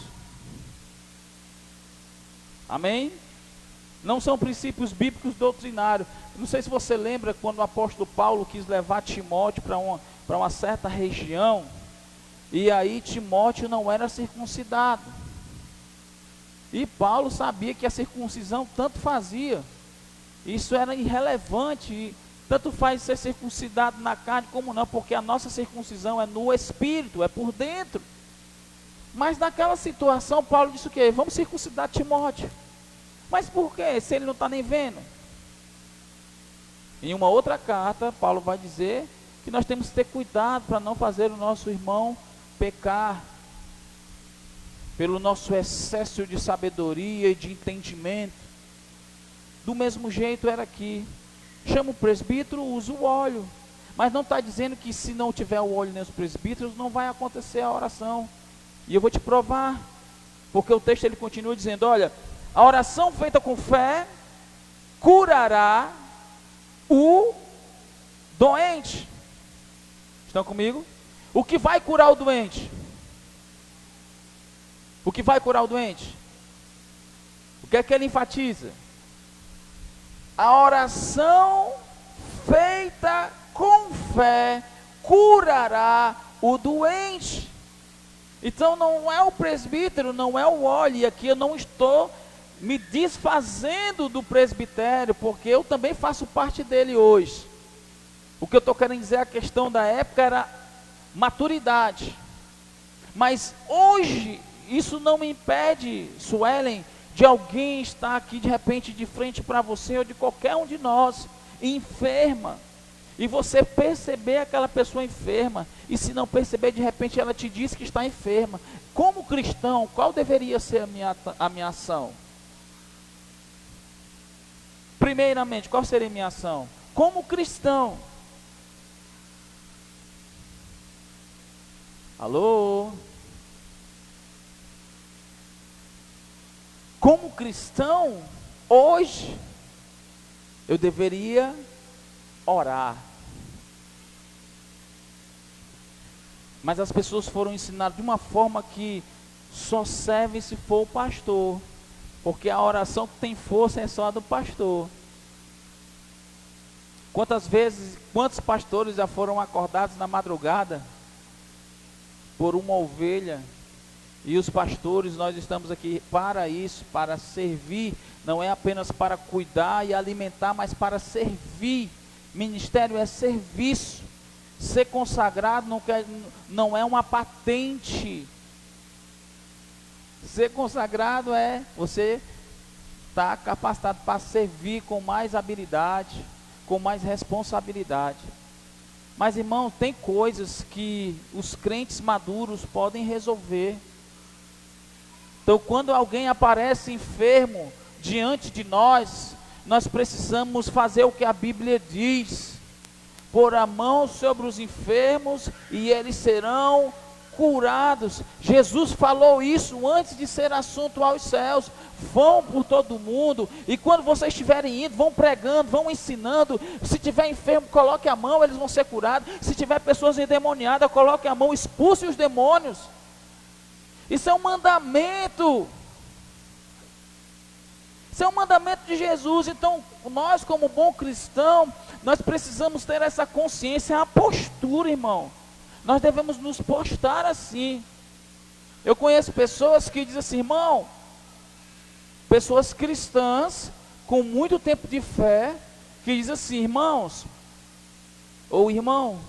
Amém? Não são princípios bíblicos doutrinários. Não sei se você lembra quando o apóstolo Paulo quis levar Timóteo para uma certa região, e aí Timóteo não era circuncidado. E Paulo sabia que a circuncisão tanto fazia. Isso era irrelevante. E tanto faz ser circuncidado na carne como não, porque a nossa circuncisão é no espírito, é por dentro. Mas naquela situação, Paulo disse o quê? Vamos circuncidar Timóteo. Mas por quê? Se ele não está nem vendo. Em uma outra carta, Paulo vai dizer que nós temos que ter cuidado para não fazer o nosso irmão pecar, pelo nosso excesso de sabedoria e de entendimento. Do mesmo jeito era aqui. Chama o presbítero, usa o óleo. Mas não está dizendo que se não tiver o óleo nos presbíteros, não vai acontecer a oração. E eu vou te provar. Porque o texto ele continua dizendo, olha, a oração feita com fé curará o doente. Estão comigo? O que vai curar o doente? O que vai curar o doente? O que é que ele enfatiza? A oração feita com fé curará o doente. Então não é o presbítero, não é o óleo, e aqui eu não estou me desfazendo do presbitério, porque eu também faço parte dele hoje. O que eu estou querendo dizer, a questão da época era maturidade. Mas hoje, isso não me impede, Suelen, de alguém estar aqui de repente de frente para você, ou de qualquer um de nós, enferma, e você perceber aquela pessoa enferma, e se não perceber, de repente ela te diz que está enferma. Como cristão, qual deveria ser a minha ação? Primeiramente, qual seria a minha ação? Como cristão. Alô? Como cristão, hoje, eu deveria orar. Mas as pessoas foram ensinadas de uma forma que só serve se for o pastor. Porque a oração que tem força é só a do pastor. Quantos pastores já foram acordados na madrugada por uma ovelha? E os pastores, nós estamos aqui para isso, para servir, não é apenas para cuidar e alimentar, mas para servir. Ministério é serviço. Ser consagrado não é uma patente. Ser consagrado é você estar capacitado para servir com mais habilidade, com mais responsabilidade. Mas, irmãos, tem coisas que os crentes maduros podem resolver. Então, quando alguém aparece enfermo diante de nós, nós precisamos fazer o que a Bíblia diz: pôr a mão sobre os enfermos e eles serão curados. Jesus falou isso antes de ser assunto aos céus. Vão por todo mundo, e quando vocês estiverem indo, vão pregando, vão ensinando. Se tiver enfermo, coloque a mão, eles vão ser curados. Se tiver pessoas endemoniadas, coloque a mão, expulse os demônios. Isso é um mandamento. Isso é um mandamento de Jesus. Então, nós como bom cristão, nós precisamos ter essa consciência, a postura, irmão. Nós devemos nos postar assim. Eu conheço pessoas que dizem assim, irmão, pessoas cristãs, com muito tempo de fé, que dizem assim, irmãos, ou irmão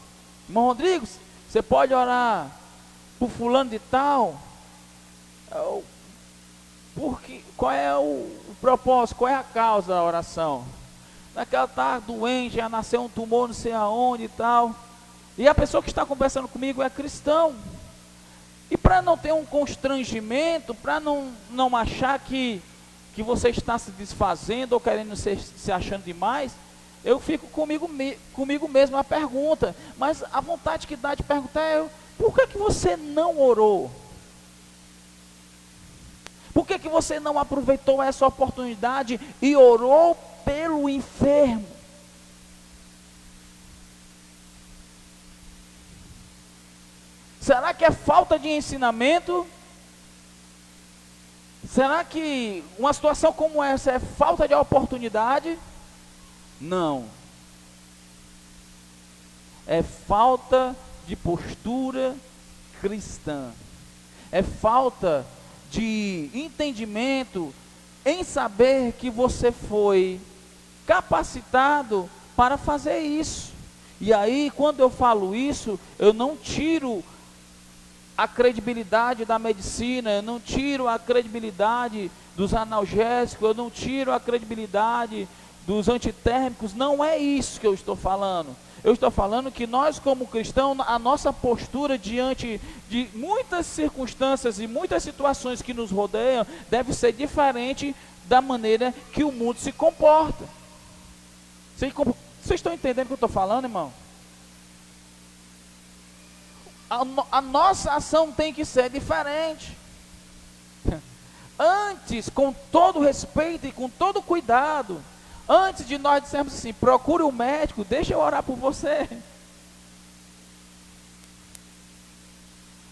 Rodrigo, você pode orar por fulano de tal? Porque, qual é o propósito, qual é a causa da oração? Naquela tá doente, já nasceu um tumor não sei aonde e tal. E a pessoa que está conversando comigo é cristão. E para não ter um constrangimento, para não achar que que você está se desfazendo ou querendo se achando demais, eu fico comigo mesmo a pergunta, mas a vontade que dá de perguntar é, por que você não orou? Por que você não aproveitou essa oportunidade e orou pelo enfermo? Será que é falta de ensinamento? Será que uma situação como essa é falta de oportunidade? Não. É falta de postura cristã. É falta de entendimento em saber que você foi capacitado para fazer isso. E aí, quando eu falo isso, eu não tiro a credibilidade da medicina, eu não tiro a credibilidade dos analgésicos, eu não tiro a credibilidade dos antitérmicos, não é isso que eu estou falando. Eu estou falando que nós como cristãos, a nossa postura diante de muitas circunstâncias e muitas situações que nos rodeiam, deve ser diferente da maneira que o mundo se comporta. Vocês estão entendendo o que eu estou falando, irmão? A nossa ação tem que ser diferente. Antes, com todo respeito e com todo cuidado, antes de nós dissermos assim, procure um médico, deixa eu orar por você.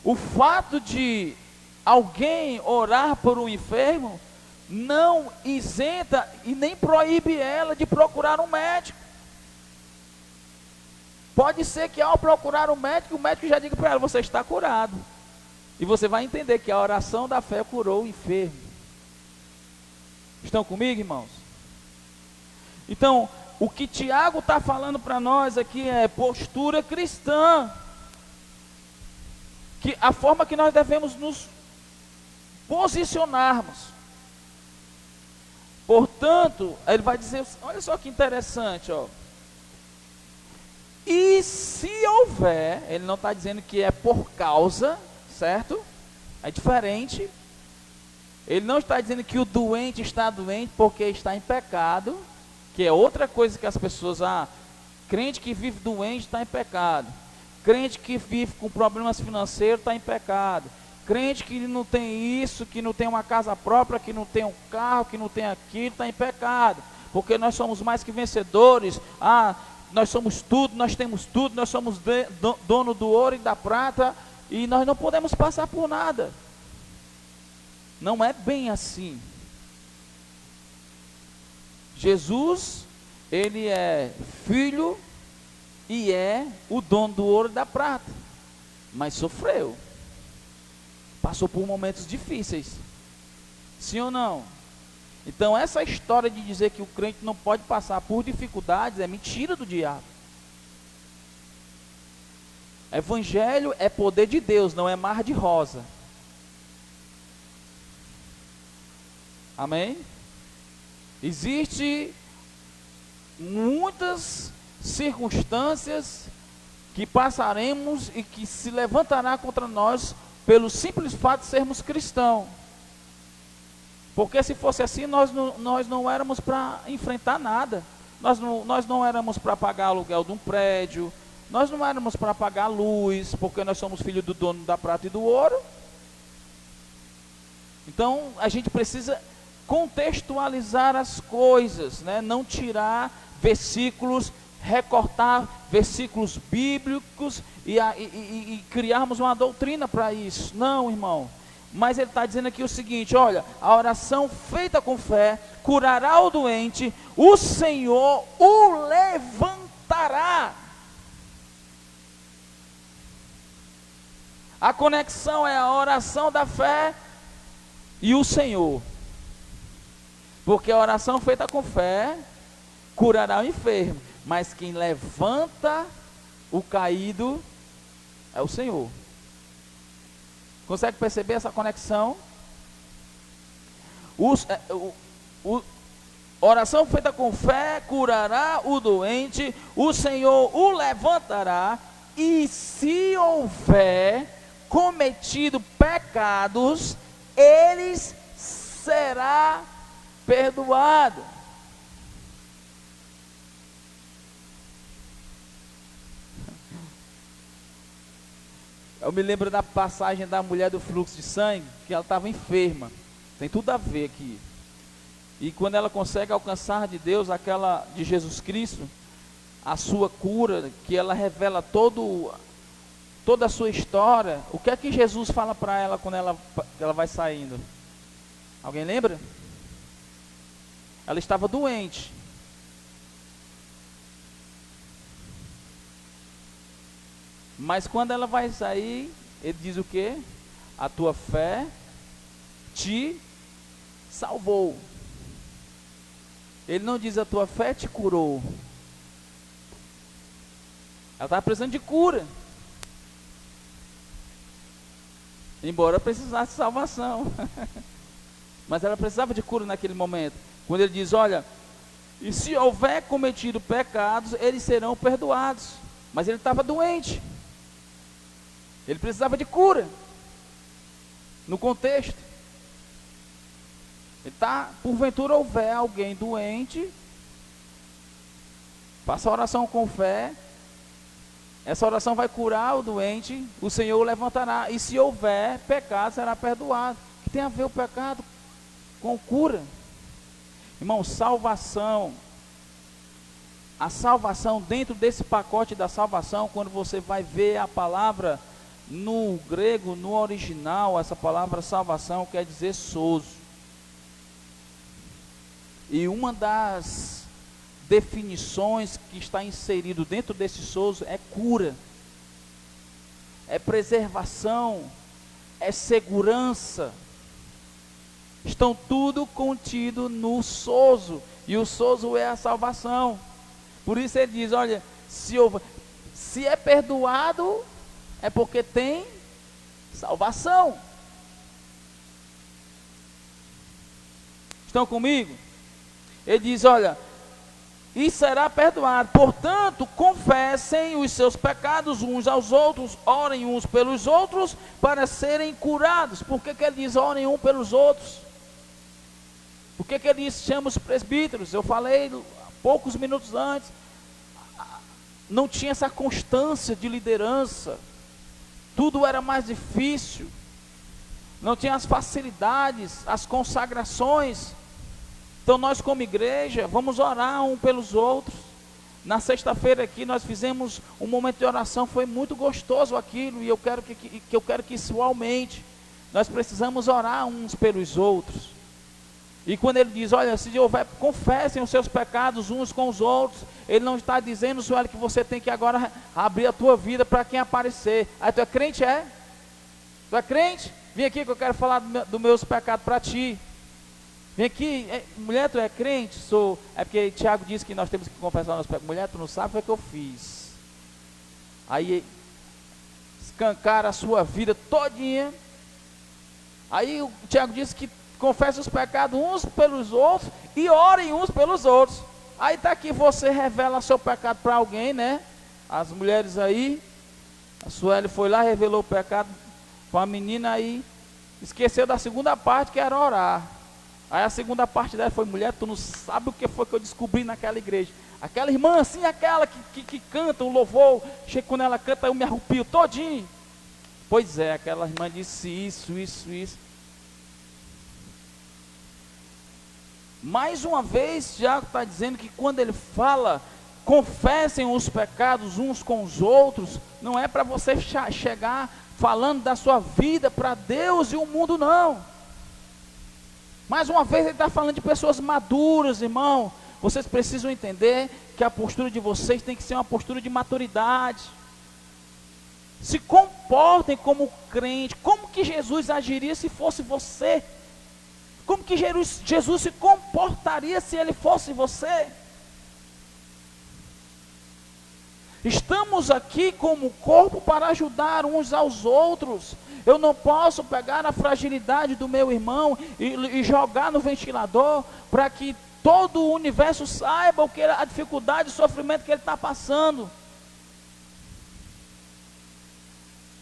O fato de alguém orar por um enfermo, não isenta e nem proíbe ela de procurar um médico. Pode ser que ao procurar o médico já diga para ela, você está curado. E você vai entender que a oração da fé curou o enfermo. Estão comigo, irmãos? Então, o que Tiago está falando para nós aqui é postura cristã. Que a forma que nós devemos nos posicionarmos. Portanto, ele vai dizer, olha só que interessante, ó. E se houver, ele não está dizendo que é por causa, certo? É diferente. Ele não está dizendo que o doente está doente porque está em pecado, que é outra coisa que as pessoas, crente que vive doente está em pecado, crente que vive com problemas financeiros está em pecado, crente que não tem isso, que não tem uma casa própria, que não tem um carro, que não tem aquilo, está em pecado, porque nós somos mais que vencedores, nós somos tudo, nós temos tudo, nós somos dono do ouro e da prata, e nós não podemos passar por nada. Não é bem assim. Jesus, ele é filho e é o dono do ouro e da prata, mas sofreu, passou por momentos difíceis, sim ou não? Então essa história de dizer que o crente não pode passar por dificuldades é mentira do diabo. Evangelho é poder de Deus, não é mar de rosa. Amém? Existem muitas circunstâncias que passaremos e que se levantará contra nós pelo simples fato de sermos cristãos. Porque se fosse assim, nós não éramos para enfrentar nada. Nós não éramos para pagar aluguel de um prédio, nós não éramos para pagar luz, porque nós somos filhos do dono da prata e do ouro. Então, a gente precisa contextualizar as coisas, né? Não tirar versículos, recortar versículos bíblicos e criarmos uma doutrina para isso. Não, irmão. Mas ele está dizendo aqui o seguinte, olha, a oração feita com fé curará o doente, o Senhor o levantará. A conexão é a oração da fé e o Senhor. Porque a oração feita com fé curará o enfermo, mas quem levanta o caído é o Senhor. Consegue perceber essa conexão? Oração feita com fé curará o doente, o Senhor o levantará, e se houver cometido pecados, ele será perdoado. Eu me lembro da passagem da mulher do fluxo de sangue, que ela estava enferma. Tem tudo a ver aqui. E quando ela consegue alcançar de Deus, aquela de Jesus Cristo, a sua cura, que ela revela toda a sua história, o que é que Jesus fala para ela quando ela vai saindo? Alguém lembra? Ela estava doente. Mas quando ela vai sair, ele diz o quê? A tua fé te salvou. Ele não diz a tua fé te curou. Ela estava precisando de cura. Embora precisasse de salvação. Mas ela precisava de cura naquele momento. Quando ele diz, olha, e se houver cometido pecados, eles serão perdoados. Mas ele estava doente. Ele precisava de cura. No contexto. Porventura houver alguém doente, faça a oração com fé. Essa oração vai curar o doente, o Senhor o levantará. E se houver pecado, será perdoado. O que tem a ver o pecado com cura? Irmão, salvação. A salvação, dentro desse pacote da salvação, quando você vai ver a palavra no grego, no original, essa palavra salvação quer dizer sozo. E uma das definições que está inserido dentro desse sozo é cura, é preservação, é segurança. Estão tudo contido no sozo, e o sozo é a salvação. Por isso ele diz, olha, se é perdoado, é porque tem salvação. Estão comigo? Ele diz, olha, e será perdoado. Portanto, confessem os seus pecados uns aos outros, orem uns pelos outros, para serem curados. Por que ele diz, orem uns pelos outros? Por que ele diz, chama os presbíteros? Eu falei poucos minutos antes, não tinha essa constância de liderança, tudo era mais difícil, não tinha as facilidades, as consagrações. Então nós como igreja, vamos orar uns pelos outros. Na sexta-feira aqui nós fizemos um momento de oração, foi muito gostoso aquilo, e eu quero que isso aumente. Nós precisamos orar uns pelos outros. E quando ele diz, olha, se houver, confessem os seus pecados uns com os outros, ele não está dizendo, Sueli, que você tem que agora abrir a tua vida para quem aparecer. Aí tu é crente, é? Tu é crente? Vem aqui que eu quero falar dos meus pecados para ti. Vem aqui, mulher, tu é crente? Sou. É porque Tiago disse que nós temos que confessar nossos pecados. Mulher, tu não sabe o que eu fiz. Aí, escancar a sua vida todinha. Aí o Tiago disse que confessa os pecados uns pelos outros e orem uns pelos outros. Aí está aqui, você revela seu pecado para alguém, né? As mulheres aí, a Sueli foi lá, revelou o pecado para a menina aí, esqueceu da segunda parte, que era orar. Aí a segunda parte dela foi, mulher, tu não sabe o que foi que eu descobri naquela igreja. Aquela irmã assim, aquela que canta o louvor, chega quando ela canta, eu me arrepio todinho. Pois é, aquela irmã disse isso. Mais uma vez, Tiago está dizendo que quando ele fala, confessem os pecados uns com os outros, não é para você chegar falando da sua vida para Deus e o mundo, não. Mais uma vez ele está falando de pessoas maduras, irmão. Vocês precisam entender que a postura de vocês tem que ser uma postura de maturidade. Se comportem como crente. Como que Jesus agiria se fosse você? Como que Jesus se comportaria se ele fosse você? Estamos aqui como corpo para ajudar uns aos outros. Eu não posso pegar a fragilidade do meu irmão e jogar no ventilador para que todo o universo saiba o que a dificuldade e o sofrimento que ele está passando.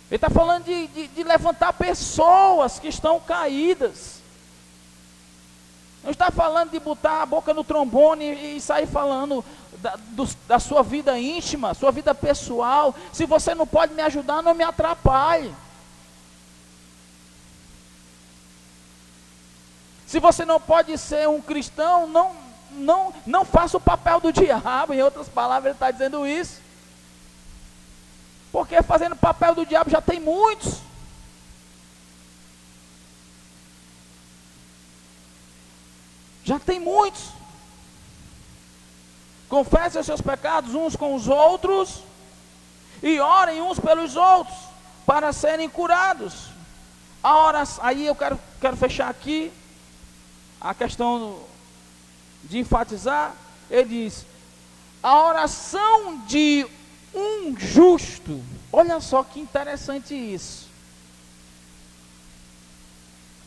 Ele está falando de levantar pessoas que estão caídas. Não está falando de botar a boca no trombone e sair falando da sua vida íntima, sua vida pessoal. Se você não pode me ajudar, não me atrapalhe. Se você não pode ser um cristão, não faça o papel do diabo. Em outras palavras, ele está dizendo isso. Porque fazendo o papel do diabo já tem muitos. Já tem muitos. Confessem os seus pecados uns com os outros e orem uns pelos outros para serem curados. Aí eu quero fechar aqui a questão de enfatizar. Ele diz: a oração de um justo. Olha só que interessante isso.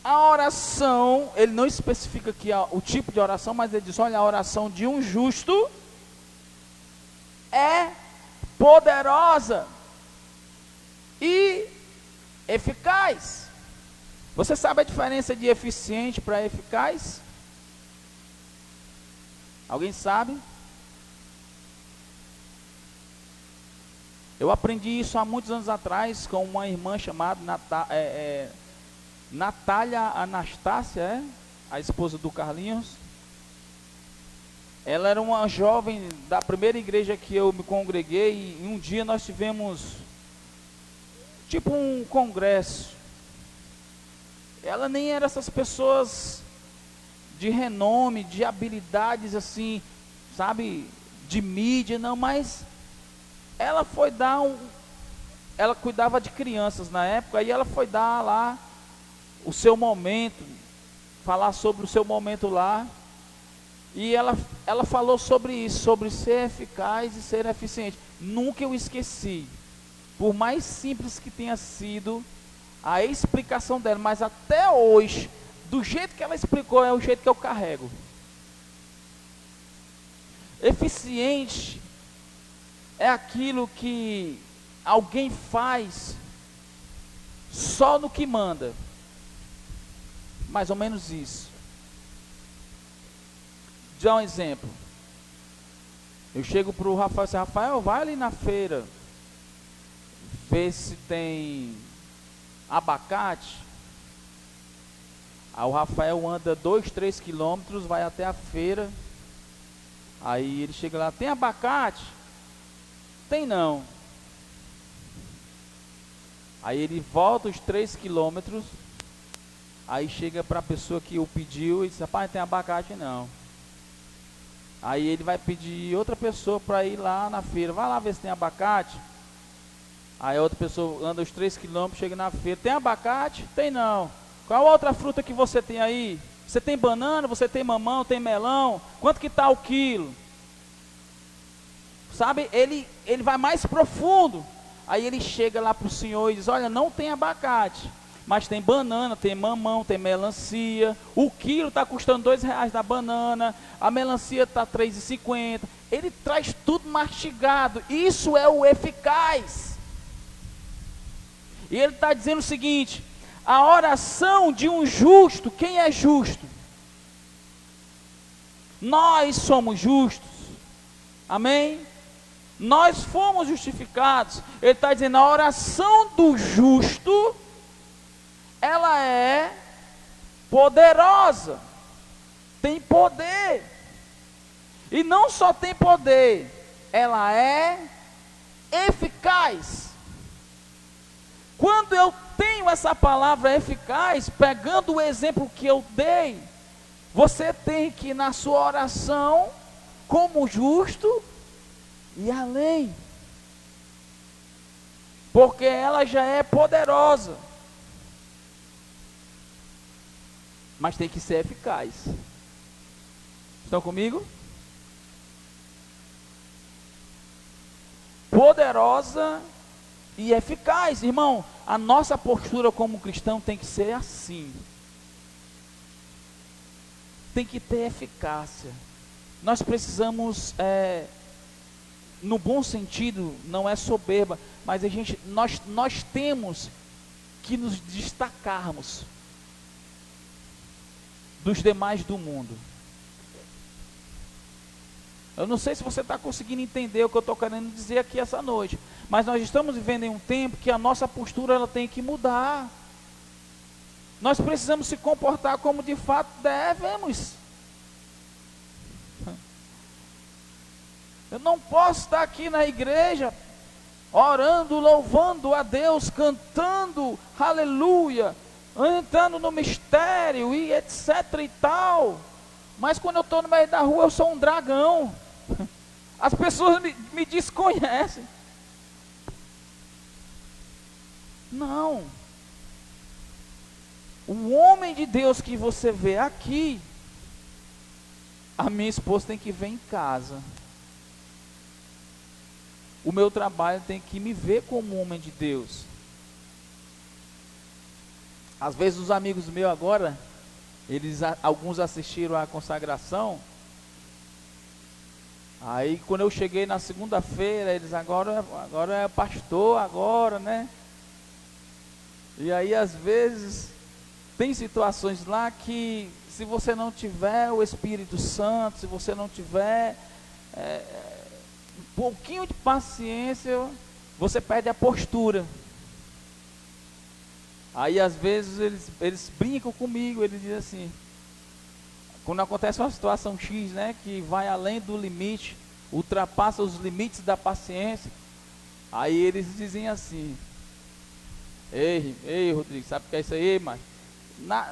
A oração, ele não especifica aqui o tipo de oração, mas ele diz: olha, a oração de um justo é poderosa e eficaz. Você sabe a diferença de eficiente para eficaz? Alguém sabe? Eu aprendi isso há muitos anos atrás com uma irmã chamada Natália Anastácia, a esposa do Carlinhos. Ela era uma jovem da primeira igreja que eu me congreguei, e um dia nós tivemos tipo um congresso. Ela nem era essas pessoas de renome, de habilidades assim, sabe, de mídia, não, mas ela foi dar ela cuidava de crianças na época, e ela foi dar lá o seu momento, falar sobre o seu momento lá, e ela falou sobre isso, sobre ser eficaz e ser eficiente. Nunca eu esqueci, por mais simples que tenha sido a explicação dela, mas até hoje, do jeito que ela explicou, é o jeito que eu carrego. Eficiente é aquilo que alguém faz só no que manda. Mais ou menos isso. Dá um exemplo. Eu chego para o Rafael e digo: Rafael, vai ali na feira, ver se tem abacate. Aí o Rafael anda 2, 3 quilômetros, vai até a feira. Aí ele chega lá: tem abacate? Tem não. Aí ele volta os 3 quilômetros. Aí chega para a pessoa que o pediu e diz: rapaz, não tem abacate não. Aí ele vai pedir outra pessoa para ir lá na feira: vai lá ver se tem abacate. Aí a outra pessoa anda os 3 quilômetros, chega na feira: tem abacate? Tem não. Qual outra fruta que você tem aí? Você tem banana, você tem mamão, tem melão? Quanto que está o quilo? Sabe, ele vai mais profundo. Aí ele chega lá para o senhor e diz: olha, não tem abacate, mas tem banana, tem mamão, tem melancia. O quilo está custando R$2 da banana, a melancia está R$3,50. Ele traz tudo mastigado. Isso é o eficaz. E ele está dizendo o seguinte: a oração de um justo. Quem é justo? Nós somos justos. Amém? Nós fomos justificados. Ele está dizendo: a oração do justo, ela é poderosa, tem poder. E não só tem poder, ela é eficaz. Quando eu tenho essa palavra eficaz, pegando o exemplo que eu dei, você tem que, na sua oração, como justo, ir além, porque ela já é poderosa, mas tem que ser eficaz. Estão comigo? Poderosa e eficaz, irmão. A nossa postura como cristão tem que ser assim. Tem que ter eficácia. Nós precisamos, no bom sentido, não é soberba, mas nós temos que nos destacarmos dos demais do mundo. Eu não sei se você está conseguindo entender o que eu estou querendo dizer aqui essa noite, mas nós estamos vivendo em um tempo que a nossa postura ela tem que mudar. Nós precisamos se comportar como de fato devemos. Eu não posso estar aqui na igreja orando, louvando a Deus, cantando, aleluia, entrando no mistério e etc e tal, mas quando eu estou no meio da rua eu sou um dragão. As pessoas me desconhecem. Não. O homem de Deus que você vê aqui, a minha esposa tem que ver em casa. O meu trabalho tem que me ver como homem de Deus. Às vezes os amigos meus agora, alguns assistiram à consagração. Aí quando eu cheguei na segunda-feira, eles agora é pastor, agora, né? E aí às vezes tem situações lá que se você não tiver o Espírito Santo, se você não tiver um pouquinho de paciência, você perde a postura. Aí às vezes eles brincam comigo, eles dizem assim, quando acontece uma situação X, né, que vai além do limite, ultrapassa os limites da paciência, aí eles dizem assim, ei Rodrigo, sabe o que é isso aí, mas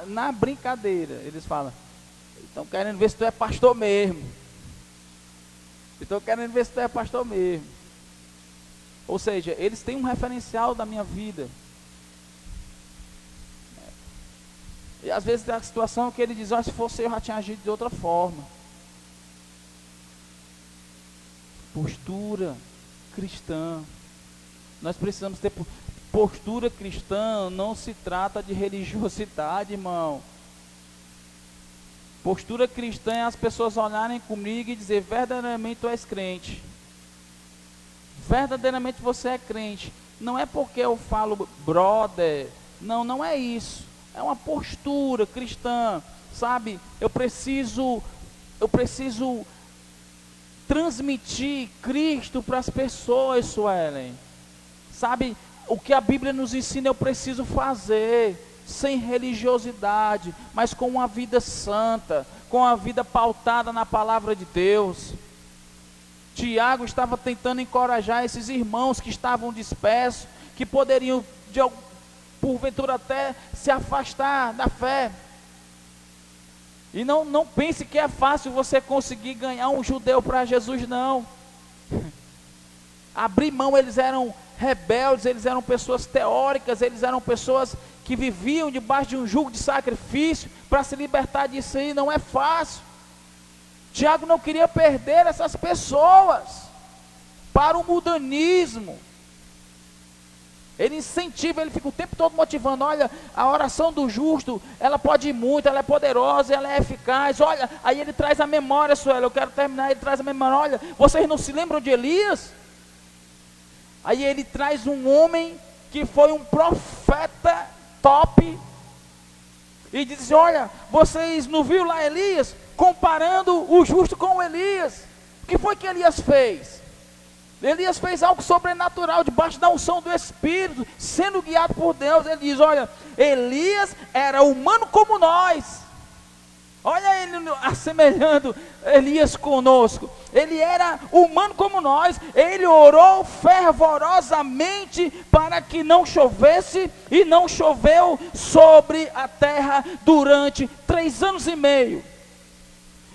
na brincadeira, eles falam, estão querendo ver se tu é pastor mesmo. Estou querendo ver se tu é pastor mesmo. Ou seja, eles têm um referencial da minha vida. E às vezes tem a situação que ele diz, se fosse eu já tinha agido de outra forma. Postura cristã. Nós precisamos ter postura cristã. Não se trata de religiosidade, irmão. Postura cristã é as pessoas olharem comigo e dizer, verdadeiramente tu és crente. Verdadeiramente você é crente. Não é porque eu falo brother. Não é isso. É uma postura cristã, sabe? Eu preciso transmitir Cristo para as pessoas, Suelen. Sabe? O que a Bíblia nos ensina eu preciso fazer. Sem religiosidade, mas com uma vida santa, com a vida pautada na palavra de Deus. Tiago estava tentando encorajar esses irmãos que estavam dispersos, que poderiam, porventura até, se afastar da fé. E não pense que é fácil você conseguir ganhar um judeu para Jesus, não. Abrir mão, eles eram rebeldes, eles eram pessoas teóricas, eles eram pessoas que viviam debaixo de um jugo de sacrifício. Para se libertar disso aí não é fácil. Tiago não queria perder essas pessoas para o mundanismo. Ele incentiva, ele fica o tempo todo motivando, olha, a oração do justo, ela pode ir muito, ela é poderosa, ela é eficaz, olha, aí ele traz a memória, Sueli, eu quero terminar, ele traz a memória, olha, vocês não se lembram de Elias? Aí ele traz um homem que foi um profeta top, e diz, olha, vocês não viram lá Elias, comparando o justo com o Elias, o que foi que Elias fez? Elias fez algo sobrenatural, debaixo da unção do Espírito, sendo guiado por Deus. Ele diz, olha, Elias era humano como nós, olha ele assemelhando Elias conosco, ele era humano como nós, ele orou fervorosamente para que não chovesse, e não choveu sobre a terra durante 3 anos e meio,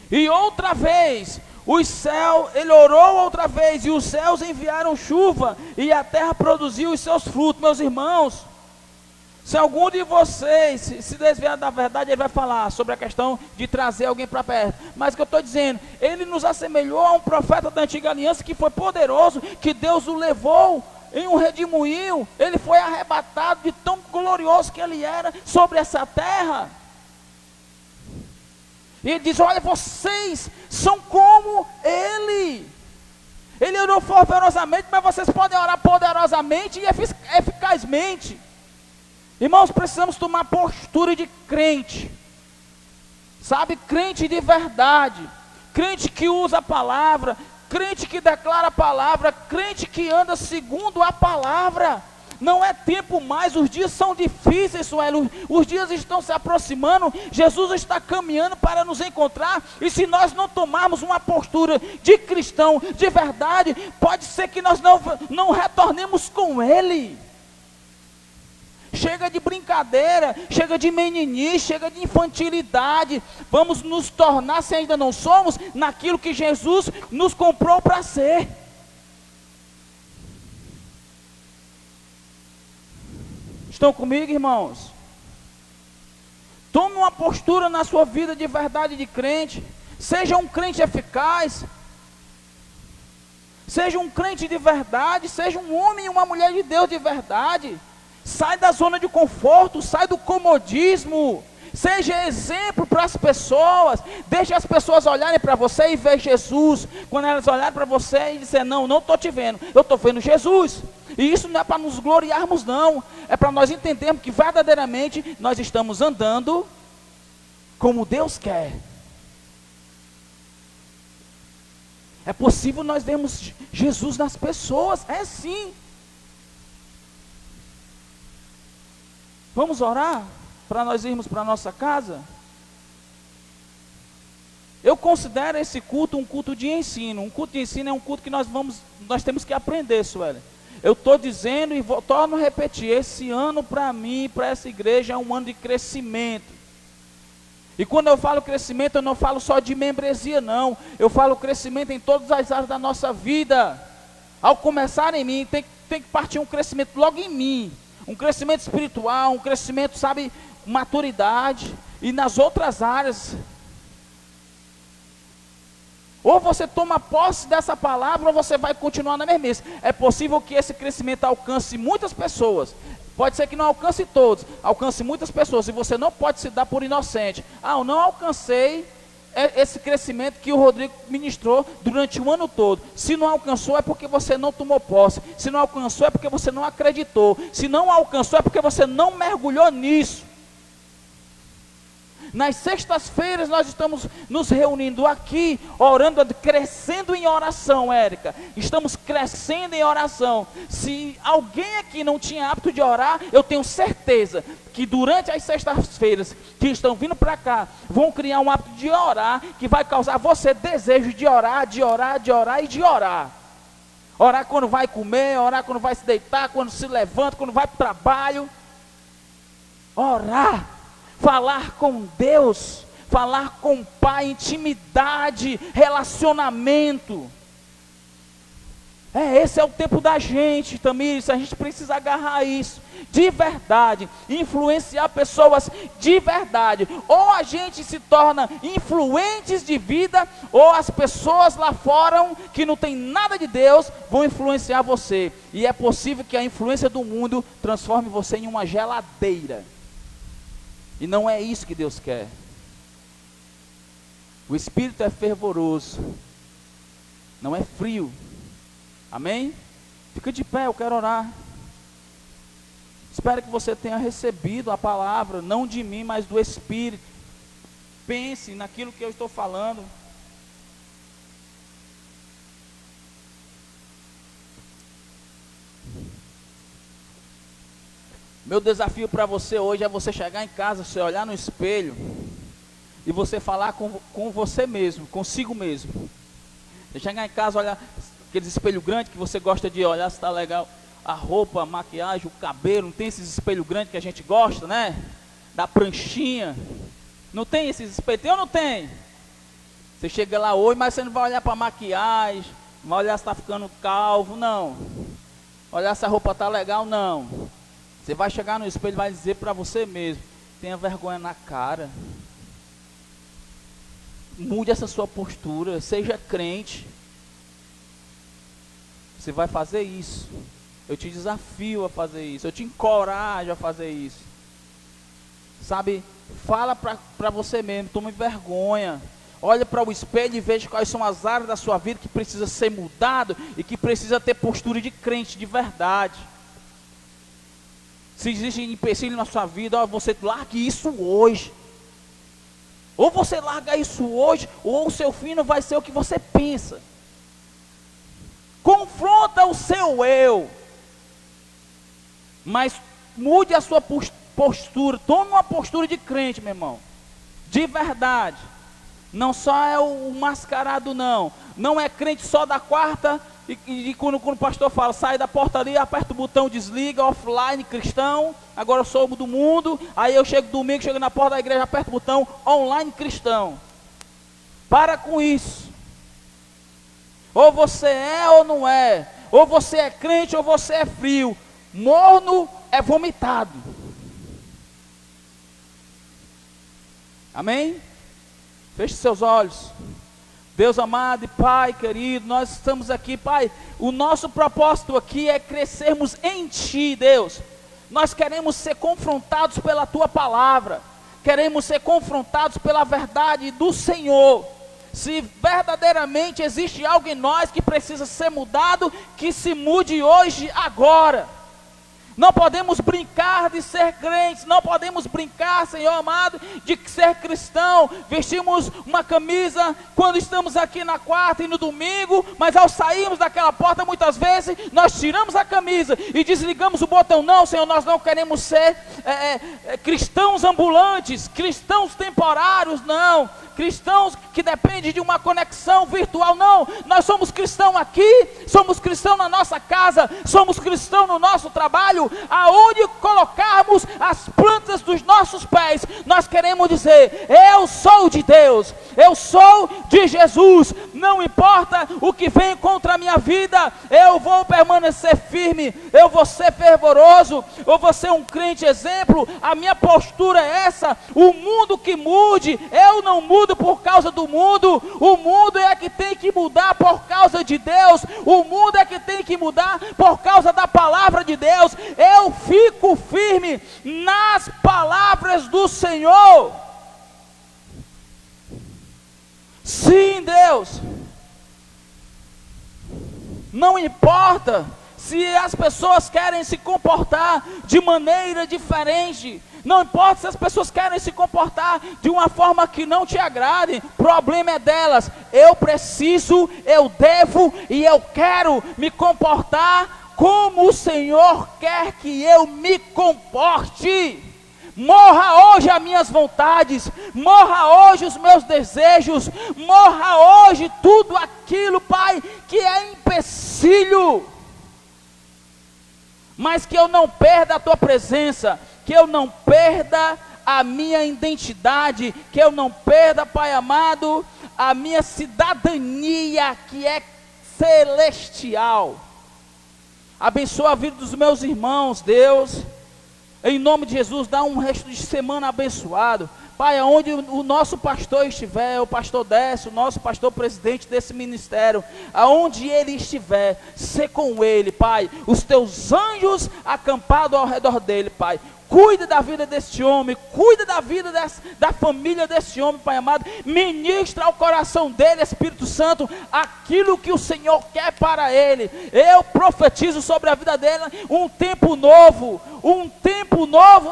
e outra vez, ele orou outra vez, e os céus enviaram chuva, e a terra produziu os seus frutos. Meus irmãos, se algum de vocês se desviar da verdade, ele vai falar sobre a questão de trazer alguém para perto, mas o que eu estou dizendo, ele nos assemelhou a um profeta da antiga aliança, que foi poderoso, que Deus o levou em um redemoinho, ele foi arrebatado de tão glorioso que ele era sobre essa terra. E ele diz, olha, vocês são como ele. Ele orou fervorosamente, mas vocês podem orar poderosamente e eficazmente. Irmãos, precisamos tomar postura de crente. sabe, crente de verdade, crente que usa a palavra, crente que declara a palavra, crente que anda segundo a palavra. Não é tempo mais, os dias são difíceis, Suelo, os dias estão se aproximando, Jesus está caminhando para nos encontrar, e se nós não tomarmos uma postura de cristão, de verdade, pode ser que nós não retornemos com Ele. Chega de brincadeira, chega de meninice, chega de infantilidade, vamos nos tornar, se ainda não somos, naquilo que Jesus nos comprou para ser. Estão comigo, irmãos? Tome uma postura na sua vida de verdade de crente. Seja um crente eficaz. Seja um crente de verdade. Seja um homem e uma mulher de Deus de verdade. Sai da zona de conforto. Sai do comodismo. Seja exemplo para as pessoas. Deixe as pessoas olharem para você e ver Jesus. Quando elas olharem para você e dizer, não estou te vendo, eu estou vendo Jesus. E isso não é para nos gloriarmos não, é para nós entendermos que verdadeiramente nós estamos andando como Deus quer. É possível nós vermos Jesus nas pessoas, é sim. Vamos orar para nós irmos para a nossa casa? Eu considero esse culto um culto de ensino. Um culto de ensino é um culto que nós temos que aprender, Sueli. Eu estou dizendo e torno a repetir, esse ano para mim, para essa igreja, é um ano de crescimento. E quando eu falo crescimento, eu não falo só de membresia não, eu falo crescimento em todas as áreas da nossa vida. Ao começar em mim, tem que partir um crescimento logo em mim, um crescimento espiritual, um crescimento, sabe, maturidade, e nas outras áreas. Ou você toma posse dessa palavra, ou você vai continuar na mesmice. É possível que esse crescimento alcance muitas pessoas. Pode ser que não alcance todos, alcance muitas pessoas. E você não pode se dar por inocente. Eu não alcancei esse crescimento que o Rodrigo ministrou durante o ano todo. Se não alcançou é porque você não tomou posse. Se não alcançou é porque você não acreditou. Se não alcançou é porque você não mergulhou nisso. Nas sextas-feiras nós estamos nos reunindo aqui, orando, crescendo em oração, Érica. Estamos crescendo em oração. Se alguém aqui não tinha hábito de orar, eu tenho certeza que durante as sextas-feiras que estão vindo para cá, vão criar um hábito de orar, que vai causar você desejo de orar, de orar, de orar e de orar. Orar quando vai comer, orar quando vai se deitar, quando se levanta, quando vai para o trabalho. Orar. Falar com Deus, falar com o Pai, intimidade, relacionamento. Esse é o tempo da gente, Tamires, a gente precisa agarrar isso, de verdade, influenciar pessoas de verdade. Ou a gente se torna influentes de vida, ou as pessoas lá fora, que não tem nada de Deus, vão influenciar você. E é possível que a influência do mundo transforme você em uma geladeira. E não é isso que Deus quer. O Espírito é fervoroso, não é frio. Amém? Fica de pé, eu quero orar. Espero que você tenha recebido a palavra, não de mim, mas do Espírito. Pense naquilo que eu estou falando. Meu desafio para você hoje é você chegar em casa, você olhar no espelho e você falar com você mesmo, consigo mesmo. Você chegar em casa, olhar aqueles espelhos grandes que você gosta de olhar se está legal, a roupa, a maquiagem, o cabelo, não tem esses espelhos grandes que a gente gosta, né? Da pranchinha. Não tem esses espelhos, tem ou não tem? Você chega lá hoje, mas você não vai olhar para a maquiagem, não vai olhar se está ficando calvo, não. Olhar se a roupa está legal, não. Você vai chegar no espelho e vai dizer para você mesmo, tenha vergonha na cara. Mude essa sua postura, seja crente. Você vai fazer isso. Eu te desafio a fazer isso, eu te encorajo a fazer isso. Sabe, fala para você mesmo, tome vergonha. Olha para o espelho e veja quais são as áreas da sua vida que precisa ser mudado e que precisa ter postura de crente de verdade. Se existe empecilho na sua vida, você largue isso hoje. Ou você larga isso hoje, ou o seu fim não vai ser o que você pensa. Confronta o seu eu. Mas mude a sua postura. Tome uma postura de crente, meu irmão. De verdade. Não só é o mascarado, não. Não é crente só da quarta. E quando o pastor fala, sai da porta ali, aperta o botão, desliga, offline, cristão. Agora eu sou do mundo. Aí eu chego domingo, chego na porta da igreja, aperto o botão, online, cristão. Para com isso. Ou você é ou não é. Ou você é crente ou você é frio. Morno é vomitado. Amém? Feche seus olhos. Deus amado e Pai querido, nós estamos aqui, Pai. O nosso propósito aqui é crescermos em Ti, Deus. Nós queremos ser confrontados pela Tua palavra. Queremos ser confrontados pela verdade do Senhor. Se verdadeiramente existe algo em nós que precisa ser mudado, que se mude hoje, agora. Não podemos brincar de ser crentes, não podemos brincar, Senhor amado, de ser cristão. Vestimos uma camisa quando estamos aqui na quarta e no domingo, mas ao sairmos daquela porta, muitas vezes, nós tiramos a camisa e desligamos o botão. Não, Senhor, nós não queremos ser cristãos ambulantes, cristãos temporários, não. Cristãos que dependem de uma conexão virtual, não. Nós somos cristãos aqui, somos cristãos na nossa casa, somos cristãos no nosso trabalho, aonde colocarmos as plantas dos nossos pés, nós queremos dizer, eu sou de Deus, eu sou de Jesus, não importa o que vem contra a minha vida, eu vou permanecer firme, eu vou ser fervoroso, eu vou ser um crente exemplo, a minha postura é essa, o mundo que mude, eu não mudo por causa do mundo, o mundo é que tem que mudar por causa de Deus, o mundo é que tem que mudar por causa da palavra de Deus, eu fico firme nas palavras do Senhor. Sim, Deus, não importa se as pessoas querem se comportar de maneira diferente, não importa se as pessoas querem se comportar de uma forma que não te agrade, o problema é delas. Eu preciso, eu devo e eu quero me comportar como o Senhor quer que eu me comporte. Morra hoje as minhas vontades, morra hoje os meus desejos, morra hoje tudo aquilo, Pai, que é empecilho. Mas que eu não perda a Tua presença, que eu não perda a minha identidade, que eu não perda, Pai amado, a minha cidadania que é celestial. Abençoa a vida dos meus irmãos, Deus, em nome de Jesus, dá um resto de semana abençoado. Pai, aonde o nosso pastor estiver, o pastor Décio, o nosso pastor presidente desse ministério, aonde ele estiver, sê com ele, Pai, os teus anjos acampados ao redor dele, Pai. Cuida da vida deste homem, cuida da vida da família deste homem, Pai amado. Ministra ao coração dele, Espírito Santo, aquilo que o Senhor quer para ele. Eu profetizo sobre a vida dele um tempo novo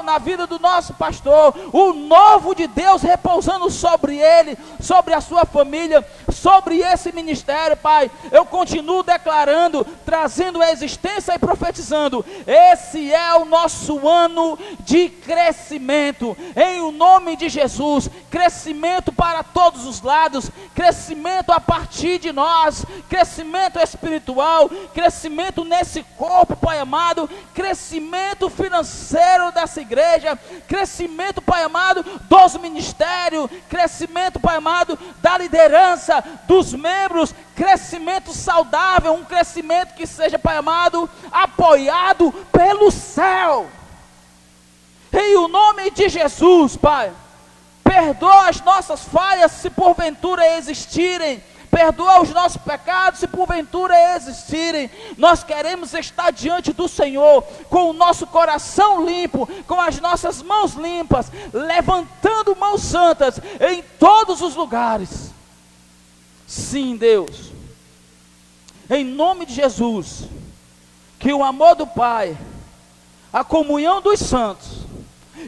na vida do nosso pastor, o novo de Deus repousando sobre ele, sobre a sua família, sobre esse ministério, Pai. Eu continuo declarando, trazendo a existência e profetizando, esse é o nosso ano de crescimento, em o nome de Jesus, crescimento para todos os lados, crescimento a partir de nós, crescimento espiritual, crescimento nesse corpo, Pai amado, crescimento financeiro dessa igreja, crescimento, Pai amado, dos ministérios, crescimento, Pai amado, da liderança, dos membros, crescimento saudável, um crescimento que seja, Pai amado, apoiado pelo céu. Em o nome de Jesus, Pai, perdoa as nossas falhas se porventura existirem, perdoa os nossos pecados se porventura existirem. Nós queremos estar diante do Senhor com o nosso coração limpo, com as nossas mãos limpas, levantando mãos santas em todos os lugares. Sim, Deus, em nome de Jesus, que o amor do Pai, a comunhão dos santos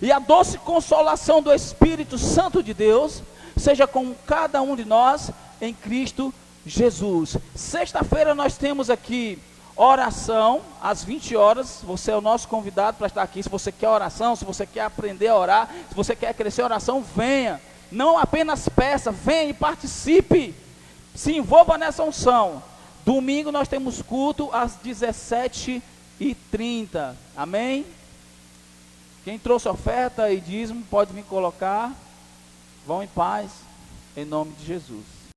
e a doce consolação do Espírito Santo de Deus seja com cada um de nós em Cristo Jesus. Sexta-feira nós temos aqui oração às 20 horas. Você é o nosso convidado para estar aqui. Se você quer oração, se você quer aprender a orar, se você quer crescer em oração, venha. Não apenas peça, venha e participe. Se envolva nessa unção. Domingo nós temos culto às 17h30. Amém? Quem trouxe oferta e dízimo pode vir colocar. Vão em paz, em nome de Jesus.